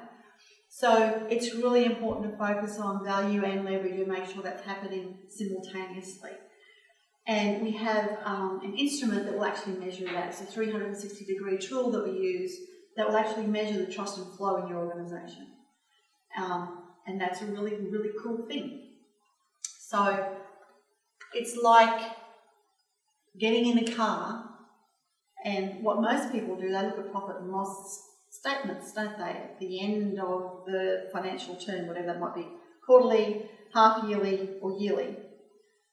So it's really important to focus on value and leverage and make sure that's happening simultaneously. And we have an instrument that will actually measure that. It's a 360-degree tool that we use that will actually measure the trust and flow in your organisation. And that's a really, really cool thing. So it's like getting in a car, and what most people do, they look at profit and loss statements, don't they, at the end of the financial term, whatever that might be, quarterly, half-yearly or yearly.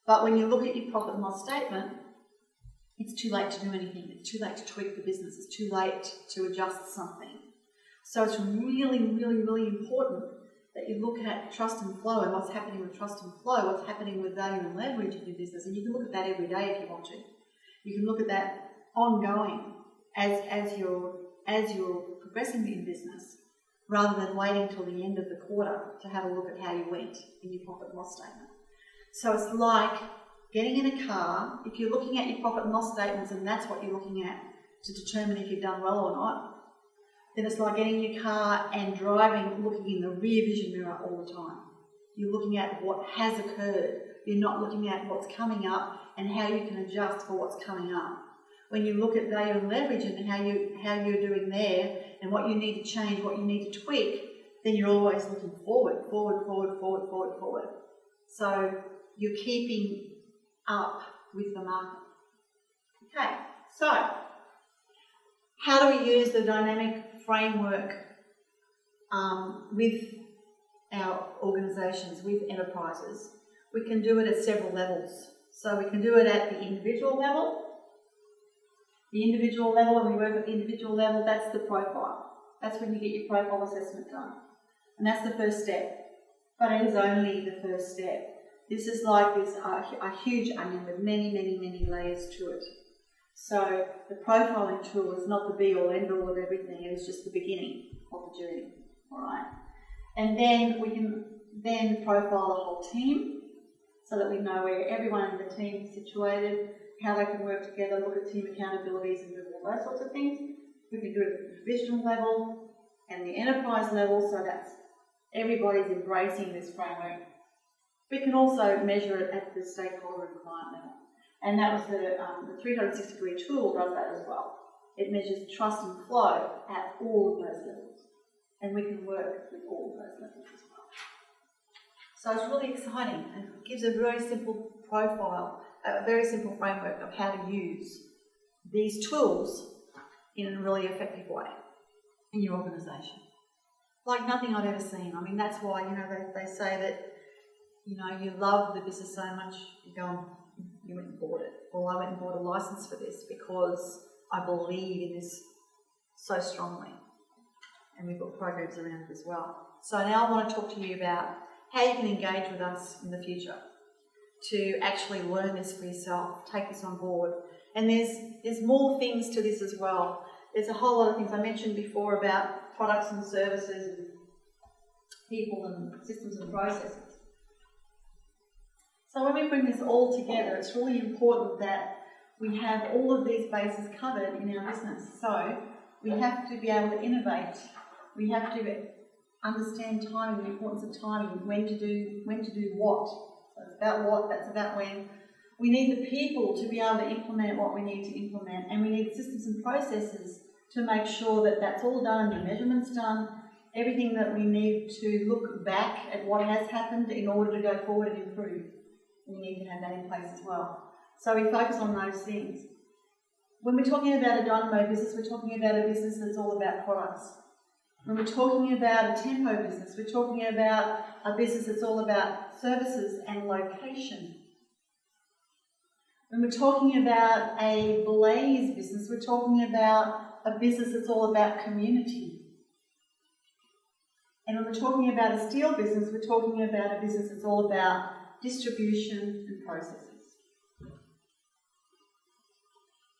But when you look at your profit and loss statement, it's too late to do anything. It's too late to tweak the business. It's too late to adjust something. So it's really, really, really important that you look at trust and flow and what's happening with trust and flow, what's happening with value and leverage in your business. And you can look at that every day if you want to. You can look at that ongoing as you're progressing in business, rather than waiting till the end of the quarter to have a look at how you went in your profit and loss statement. So it's like getting in a car. If you're looking at your profit and loss statements and that's what you're looking at to determine if you've done well or not, then it's like getting in your car and driving, looking in the rear vision mirror all the time. You're looking at what has occurred. You're not looking at what's coming up and how you can adjust for what's coming up. When you look at value and leverage and how you're doing there and what you need to change, what you need to tweak, then you're always looking forward. So you're keeping up with the market. Okay, so how do we use the dynamic framework with our organisations, with enterprises, we can do it at several levels. So we can do it at the individual level. The individual level, when we work at the individual level, that's the profile. That's when you get your profile assessment done. And that's the first step. But it is only the first step. This is like a huge onion with many, many, many layers to it. So the profiling tool is not the be-all, end-all of everything. It is just the beginning of the journey, all right? And then we can then profile the whole team so that we know where everyone in the team is situated, how they can work together, look at team accountabilities and do all those sorts of things. We can do it at the divisional level and the enterprise level, so that's everybody's embracing this framework. We can also measure it at the stakeholder and client level. And that was the 360-degree tool does that as well. It measures trust and flow at all of those levels. And we can work with all of those levels as well. So it's really exciting and it gives a very simple profile, a very simple framework of how to use these tools in a really effective way in your organisation. Like nothing I've ever seen. I mean, that's why, they say that, you love the business so much, you went and bought it. Well, I went and bought a licence for this because I believe in this so strongly. And we've got programs around it as well. So now I want to talk to you about how you can engage with us in the future to actually learn this for yourself, take this on board. And there's more things to this as well. There's a whole lot of things I mentioned before about products and services and people and systems and processes. So when we bring this all together, it's really important that we have all of these bases covered in our business. So we have to be able to innovate. We have to understand timing, the importance of timing, when to do what. So it's about what, that's about when. We need the people to be able to implement what we need to implement, and we need systems and processes to make sure that that's all done, the measurements done, everything that we need to look back at what has happened in order to go forward and improve. We need to have that in place as well. So we focus on those things. When we're talking about a Dynamo business, we're talking about a business that's all about products. When we're talking about a Tempo business, we're talking about a business that's all about services and location. When we're talking about a Blaze business, we're talking about a business that's all about community. And when we're talking about a steel business, we're talking about a business that's all about distribution and processes.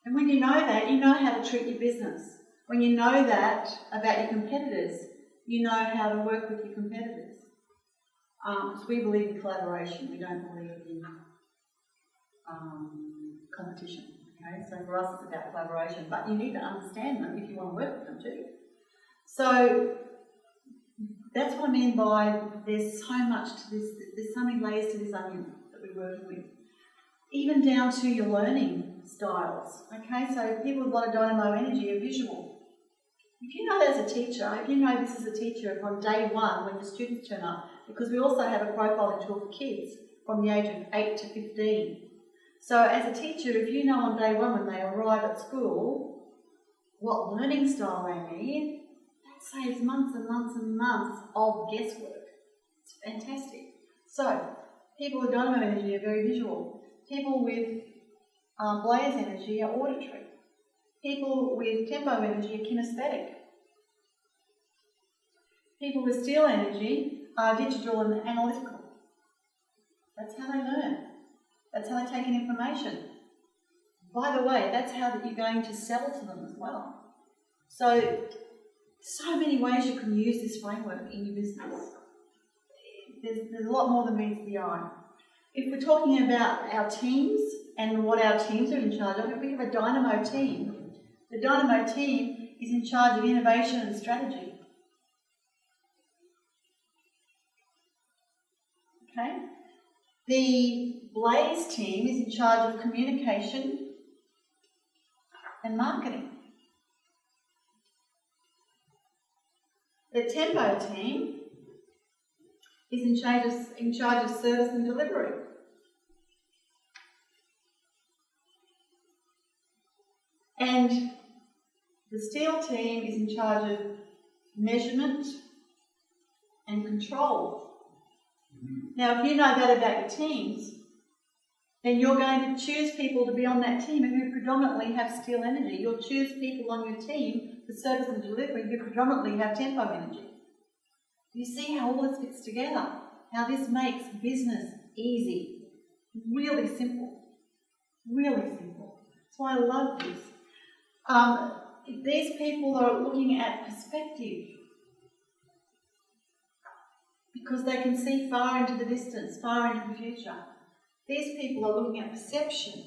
And when you know that, you know how to treat your business. When you know that about your competitors, you know how to work with your competitors. Because we believe in collaboration, we don't believe in competition. Okay? So for us, it's about collaboration, but you need to understand them if you want to work with them too. So that's what I mean by there's so much to this, there's so many layers to this onion that we're working with. Even down to your learning styles. Okay, so people with a lot of dynamo energy are visual. If you know that as a teacher, if you know this as a teacher from day one when the students turn up, because we also have a profiling tool for kids from the age of 8 to 15. So as a teacher, if you know on day one when they arrive at school what learning style they need, that saves months and months and months of guesswork. It's fantastic. So people with dynamo energy are very visual. People with Blaze energy are auditory. People with Tempo energy are kinesthetic. People with Steel energy are digital and analytical. That's how they learn. That's how they take in information. By the way, that's how that you're going to sell to them as well. So many ways you can use this framework in your business. There's a lot more than meets the eye. If we're talking about our teams and what our teams are in charge of, if we have a Dynamo team, the Dynamo team is in charge of innovation and strategy. Okay? The Blaze team is in charge of communication and marketing. The Tempo team is in charge of service and delivery. And the Steel team is in charge of measurement and control. Now, if you know that about your teams, then you're going to choose people to be on that team who predominantly have steel energy. You'll choose people on your team for service and delivery who predominantly have tempo energy. You see how all this fits together? How this makes business easy. Really simple. Really simple. That's why I love this. These people are looking at perspective because they can see far into the distance, far into the future. These people are looking at perception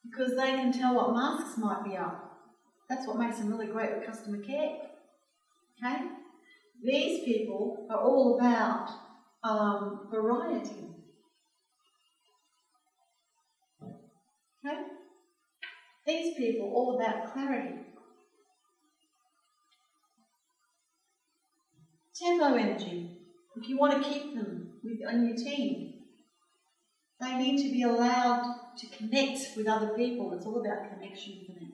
because they can tell what masks might be up. That's what makes them really great with customer care. Okay? These people are all about variety. Okay? These people are all about clarity. Tempo energy. If you want to keep them on your team, they need to be allowed to connect with other people. It's all about connection for them.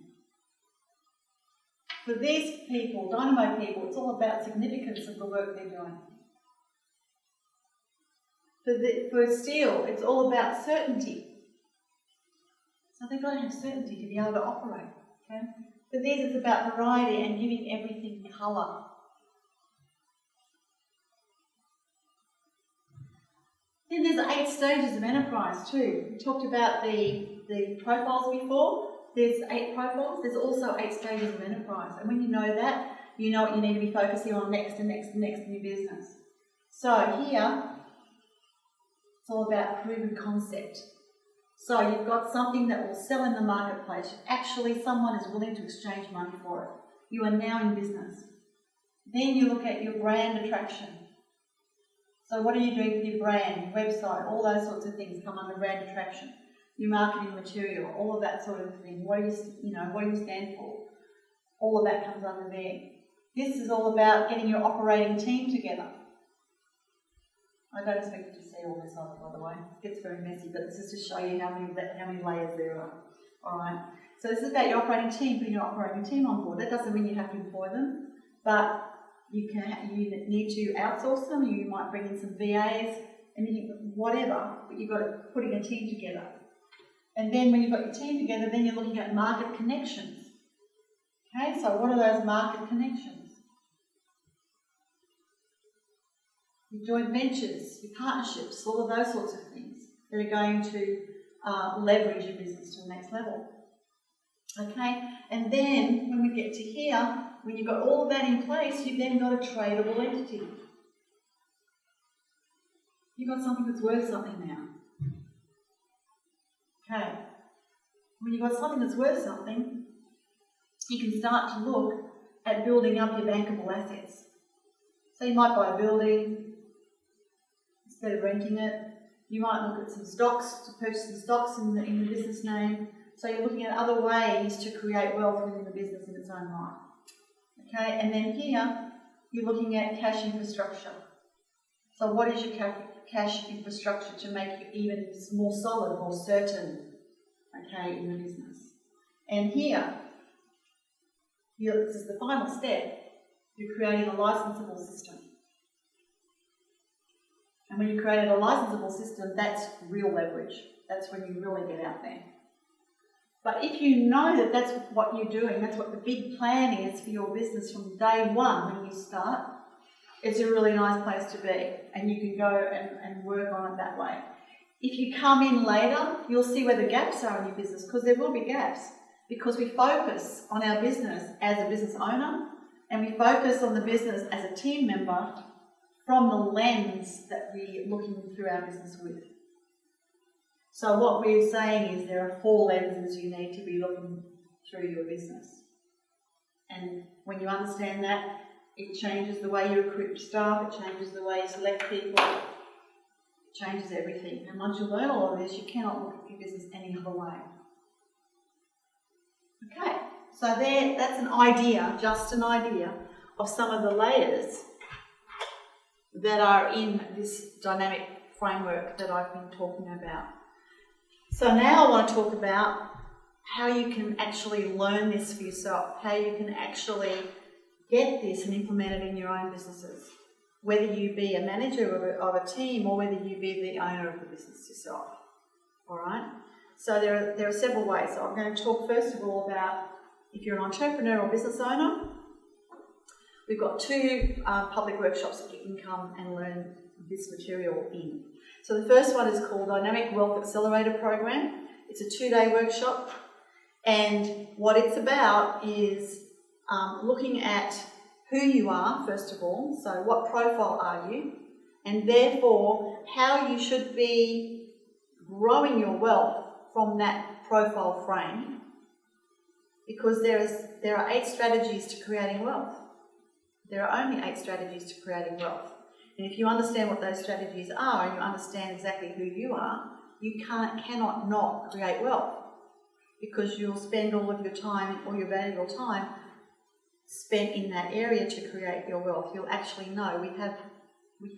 For these people, dynamo people, it's all about significance of the work they're doing. For steel, it's all about certainty. So they've got to have certainty to be able to operate. Okay? For these, it's about variety and giving everything colour. Then there's 8 stages of enterprise too. We talked about the profiles before. There's 8 profiles. There's also 8 stages of enterprise. And when you know that, you know what you need to be focusing on next and next and next in your business. So here, it's all about proven concept. So you've got something that will sell in the marketplace. Actually, someone is willing to exchange money for it. You are now in business. Then you look at your brand attraction. So what are you doing for your brand, your website, all those sorts of things come under brand attraction. Your marketing material, all of that sort of thing. What do you stand for? All of that comes under there. This is all about getting your operating team together. I don't expect you to see all this other, by the way. It gets very messy, but it's just to show you how many layers there are. All right. So this is about your operating team, putting your operating team on board. That doesn't mean you have to employ them, but you need to outsource them. You might bring in some VAs, and whatever. But you've got to putting a team together. And then when you've got your team together, then you're looking at market connections. Okay, so what are those market connections? Your joint ventures, your partnerships, all of those sorts of things that are going to leverage your business to the next level. Okay, and then when we get to here, when you've got all of that in place, you've then got a tradable entity. You've got something that's worth something now. Okay, when you've got something that's worth something, you can start to look at building up your bankable assets. So you might buy a building instead of renting it. You might look at some stocks, to purchase some stocks in the business name. So you're looking at other ways to create wealth within the business in its own right. Okay, and then here, you're looking at cash infrastructure. So what is your cash infrastructure to make you even more solid, more certain, okay, in the business? And here, this is the final step, you're creating a licensable system. And when you created a licensable system, that's real leverage. That's when you really get out there. But if you know that that's what you're doing, that's what the big plan is for your business from day one when you start, it's a really nice place to be, and you can go and work on it that way. If you come in later, you'll see where the gaps are in your business, because there will be gaps, because we focus on our business as a business owner, and we focus on the business as a team member from the lens that we're looking through our business with. So what we're saying is there are 4 lenses you need to be looking through your business. And when you understand that, it changes the way you recruit staff, it changes the way you select people, it changes everything. And once you learn all of this, you cannot look at your business any other way. Okay, so that's an idea, just an idea, of some of the layers that are in this dynamic framework that I've been talking about. So now I want to talk about how you can actually learn this for yourself, how you can actually get this and implement it in your own businesses, whether you be a manager of a team or whether you be the owner of the business yourself. All right? So there are several ways. So I'm going to talk first of all about if you're an entrepreneur or business owner. We've got 2 public workshops that you can come and learn this material in. So the first one is called Dynamic Wealth Accelerator Program. It's a 2-day workshop, and what it's about is looking at who you are, first of all, so what profile are you, and therefore how you should be growing your wealth from that profile frame, because there are 8 strategies to creating wealth. There are only 8 strategies to creating wealth. And if you understand what those strategies are and you understand exactly who you are, you cannot not create wealth, because you'll spend all of your time, all your valuable time spent in that area to create your wealth. You'll actually know we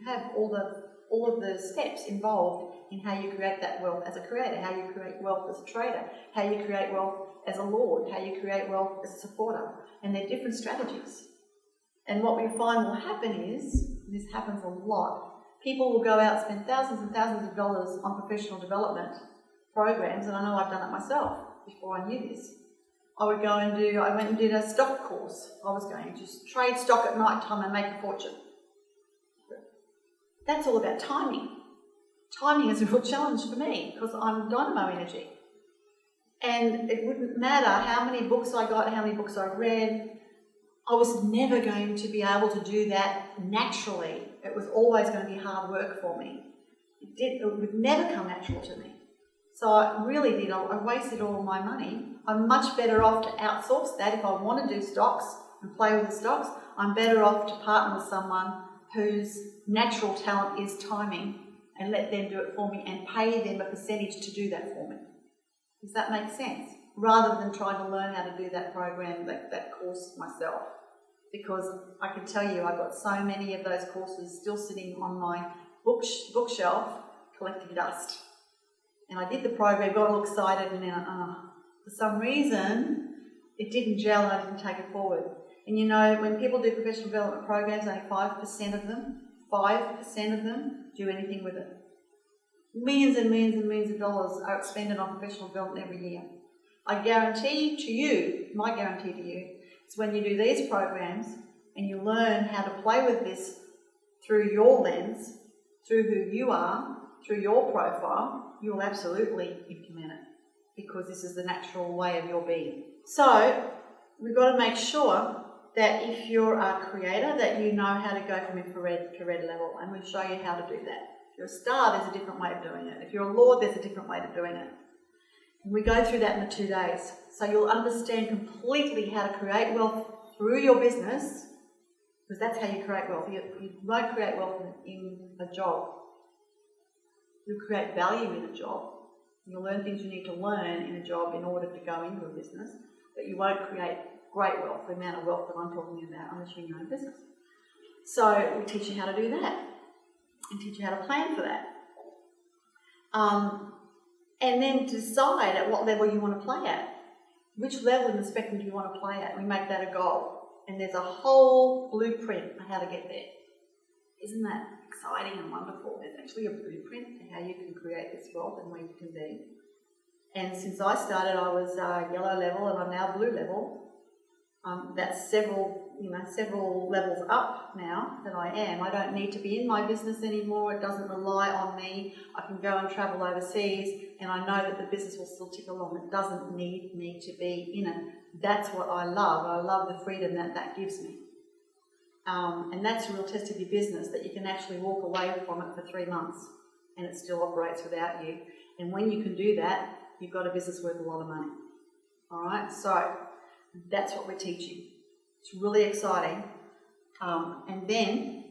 have all of the steps involved in how you create that wealth as a creator, how you create wealth as a trader, how you create wealth as a lord, how you create wealth as a supporter, and they're different strategies. And what we find will happen is, this happens a lot, people will go out and spend thousands and thousands of dollars on professional development programs, and I know I've done it myself before I knew this. I went and did a stock course. I was going to just trade stock at night time and make a fortune. That's all about timing. Timing is a real challenge for me because I'm dynamo energy. And it wouldn't matter how many books I got, how many books I read, I was never going to be able to do that naturally. It was always going to be hard work for me. It would never come natural to me. So I really did. I wasted all of my money. I'm much better off to outsource that. If I want to do stocks and play with the stocks, I'm better off to partner with someone whose natural talent is timing and let them do it for me and pay them a percentage to do that for me. Does that make sense? Rather than trying to learn how to do that program, that course myself. Because I can tell you I've got so many of those courses still sitting on my bookshelf collecting dust. And I did the program, got all excited, and then for some reason it didn't gel and I didn't take it forward. And you know, when people do professional development programs, only 5% of them do anything with it. Millions and millions and millions of dollars are expended on professional development every year. I guarantee to you, my guarantee to you, is when you do these programs and you learn how to play with this through your lens, through who you are, through your profile, you will absolutely implement it, because this is the natural way of your being. So we've got to make sure that if you're a creator, that you know how to go from infrared to red level, and we'll show you how to do that. If you're a star, there's a different way of doing it. If you're a lord, there's a different way of doing it. And we go through that in the 2 days. So you'll understand completely how to create wealth through your business, because that's how you create wealth. You won't create wealth in a job. You'll create value in a job. You'll learn things you need to learn in a job in order to go into a business, but you won't create great wealth, the amount of wealth that I'm talking about, unless you're in your own business. So we teach you how to do that and teach you how to plan for that. And then decide at what level you want to play at. Which level in the spectrum do you want to play at? We make that a goal. And there's a whole blueprint for how to get there. Isn't that exciting and wonderful? There's actually a blueprint to how you can create this wealth and where you can be. And since I started, I was yellow level and I'm now blue level. That's several levels up now that I am. I don't need to be in my business anymore. It doesn't rely on me. I can go and travel overseas and I know that the business will still tick along. It doesn't need me to be in it. That's what I love. I love the freedom that gives me. And that's a real test of your business, that you can actually walk away from it for 3 months and it still operates without you. And when you can do that, you've got a business worth a lot of money. All right, so that's what we're teaching. It's really exciting. And then,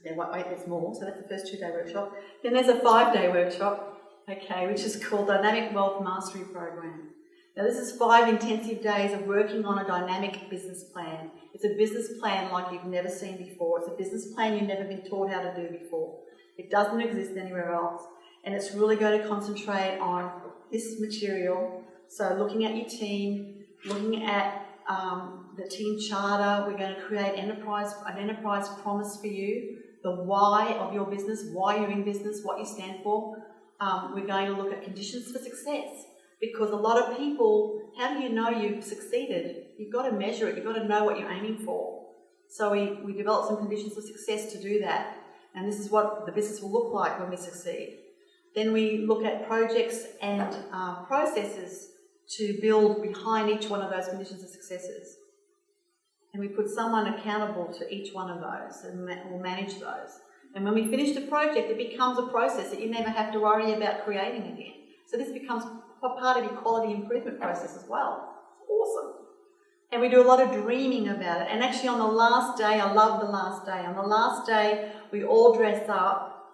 there's more, so that's the first 2-day workshop. Then there's a 5-day workshop, okay, which is called Dynamic Wealth Mastery Program. Now this is 5 intensive days of working on a dynamic business plan. It's a business plan like you've never seen before. It's a business plan you've never been taught how to do before. It doesn't exist anywhere else. And it's really going to concentrate on this material. So looking at your team, looking at the team charter. We're going to create an enterprise promise for you, the why of your business, why you're in business, what you stand for. We're going to look at conditions for success, because a lot of people, how do you know you've succeeded? You've got to measure it. You've got to know what you're aiming for. So we develop some conditions for success to do that. And this is what the business will look like when we succeed. Then we look at projects and processes to build behind each one of those conditions of successes. And we put someone accountable to each one of those and will manage those. And when we finish the project, it becomes a process that you never have to worry about creating again. So this becomes part of your quality improvement process as well. It's awesome. And we do a lot of dreaming about it. And actually on the last day, I love the last day. On the last day, we all dress up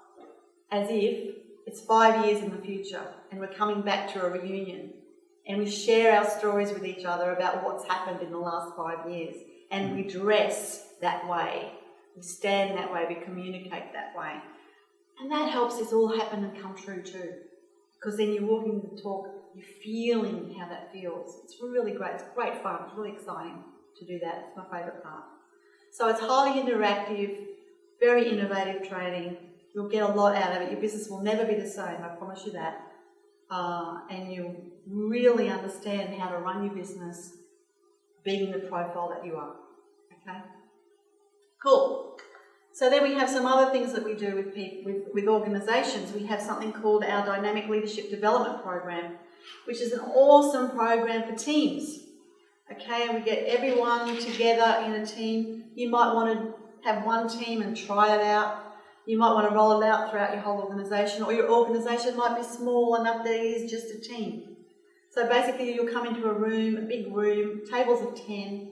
as if it's 5 years in the future and we're coming back to a reunion. And we share our stories with each other about what's happened in the last 5 years. And we dress that way. We stand that way. We communicate that way. And that helps this all happen and come true too. Because then you're walking the talk, you're feeling how that feels. It's really great. It's great fun. It's really exciting to do that. It's my favourite part. So it's highly interactive, very innovative training. You'll get a lot out of it. Your business will never be the same, I promise you that. And you'll really understand how to run your business being the profile that you are. Okay? Cool. So then we have some other things that we do with organisations. We have something called our Dynamic Leadership Development Program, which is an awesome program for teams. Okay, and we get everyone together in a team. You might want to have one team and try it out. You might want to roll it out throughout your whole organisation, or your organisation might be small enough that it is just a team. So basically you'll come into a room, a big room, tables of 10.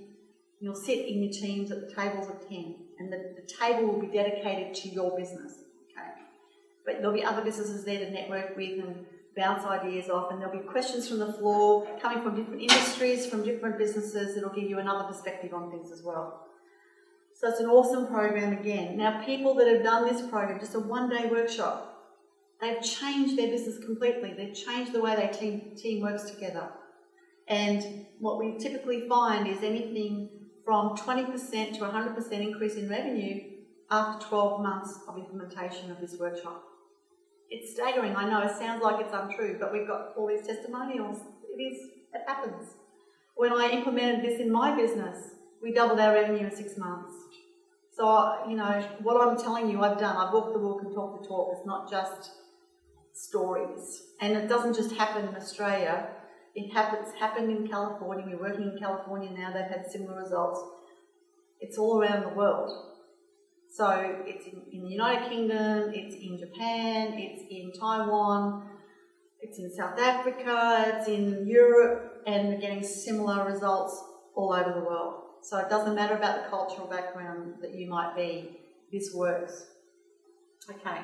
You'll sit in your teams at the tables of 10, and the table will be dedicated to your business. Okay, but there'll be other businesses there to network with and bounce ideas off, and there'll be questions from the floor coming from different industries, from different businesses. It'll give you another perspective on things as well. So it's an awesome program again. Now, people that have done this program, just a one-day workshop, they've changed their business completely. They've changed the way their team works together. And what we typically find is anything from 20% to 100% increase in revenue after 12 months of implementation of this workshop. It's staggering. I know it sounds like it's untrue, but we've got all these testimonials. It happens. When I implemented this in my business, we doubled our revenue in 6 months. So, you know, what I'm telling you I've done, I've walked the walk and talked the talk. It's not just stories. And it doesn't just happen in Australia. It's happened in California. We're working in California now. They've had similar results. It's all around the world. So it's in the United Kingdom, it's in Japan, it's in Taiwan, it's in South Africa, it's in Europe, and we're getting similar results all over the world. So it doesn't matter about the cultural background that you might be, this works. Okay.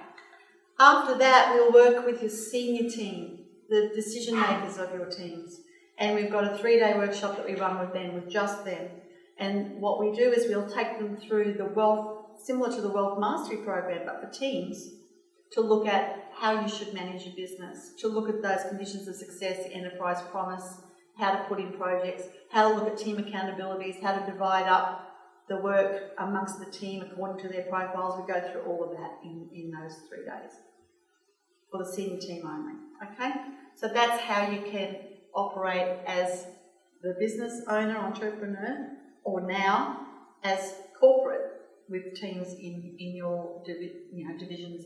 After that, we'll work with your senior team, the decision makers of your teams. And we've got a 3-day workshop that we run with them, with just them. And what we do is we'll take them through the wealth, similar to the Wealth Mastery Program, but for teams, to look at how you should manage your business, to look at those conditions of success, the enterprise promise, how to put in projects, how to look at team accountabilities, how to divide up the work amongst the team according to their profiles. We go through all of that in those 3 days for the senior team only. Okay? So that's how you can operate as the business owner, entrepreneur, or now as corporate with teams in your divisions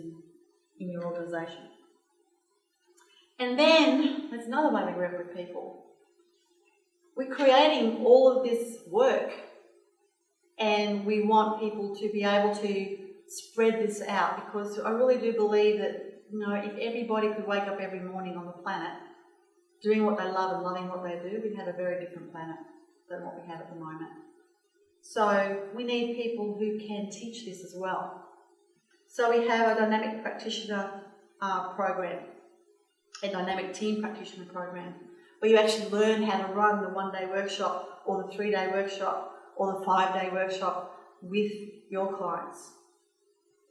in your organisation. And then there's another way we work with people. We're creating all of this work, and we want people to be able to spread this out, because I really do believe that, if everybody could wake up every morning on the planet doing what they love and loving what they do, we'd have a very different planet than what we have at the moment. So we need people who can teach this as well. So we have a dynamic practitioner program, a dynamic team practitioner program, where you actually learn how to run the 1-day workshop or the 3-day workshop or the 5-day workshop with your clients.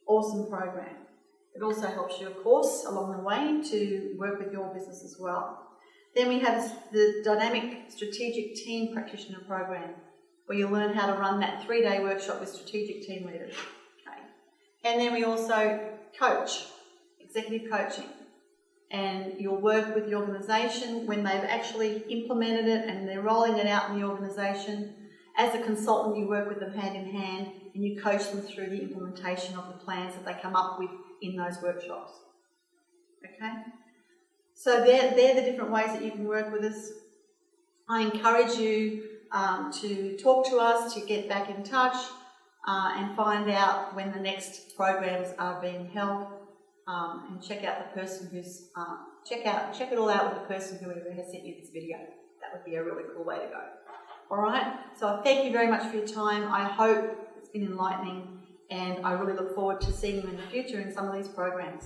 Awesome program. It also helps you, of course, along the way to work with your business as well. Then we have the Dynamic Strategic Team Practitioner Program, where you'll learn how to run that 3-day workshop with strategic team leaders. Okay. And then we also coach, executive coaching. And you'll work with the organisation when they've actually implemented it and they're rolling it out in the organisation. As a consultant, you work with them hand in hand and you coach them through the implementation of the plans that they come up with in those workshops. Okay? So they're the different ways that you can work with us. I encourage you to talk to us, to get back in touch and find out when the next programs are being held. And check out the person who's check it all out with the person whoever has sent you this video. That would be a really cool way to go. All right. So thank you very much for your time. I hope it's been enlightening, and I really look forward to seeing you in the future in some of these programs.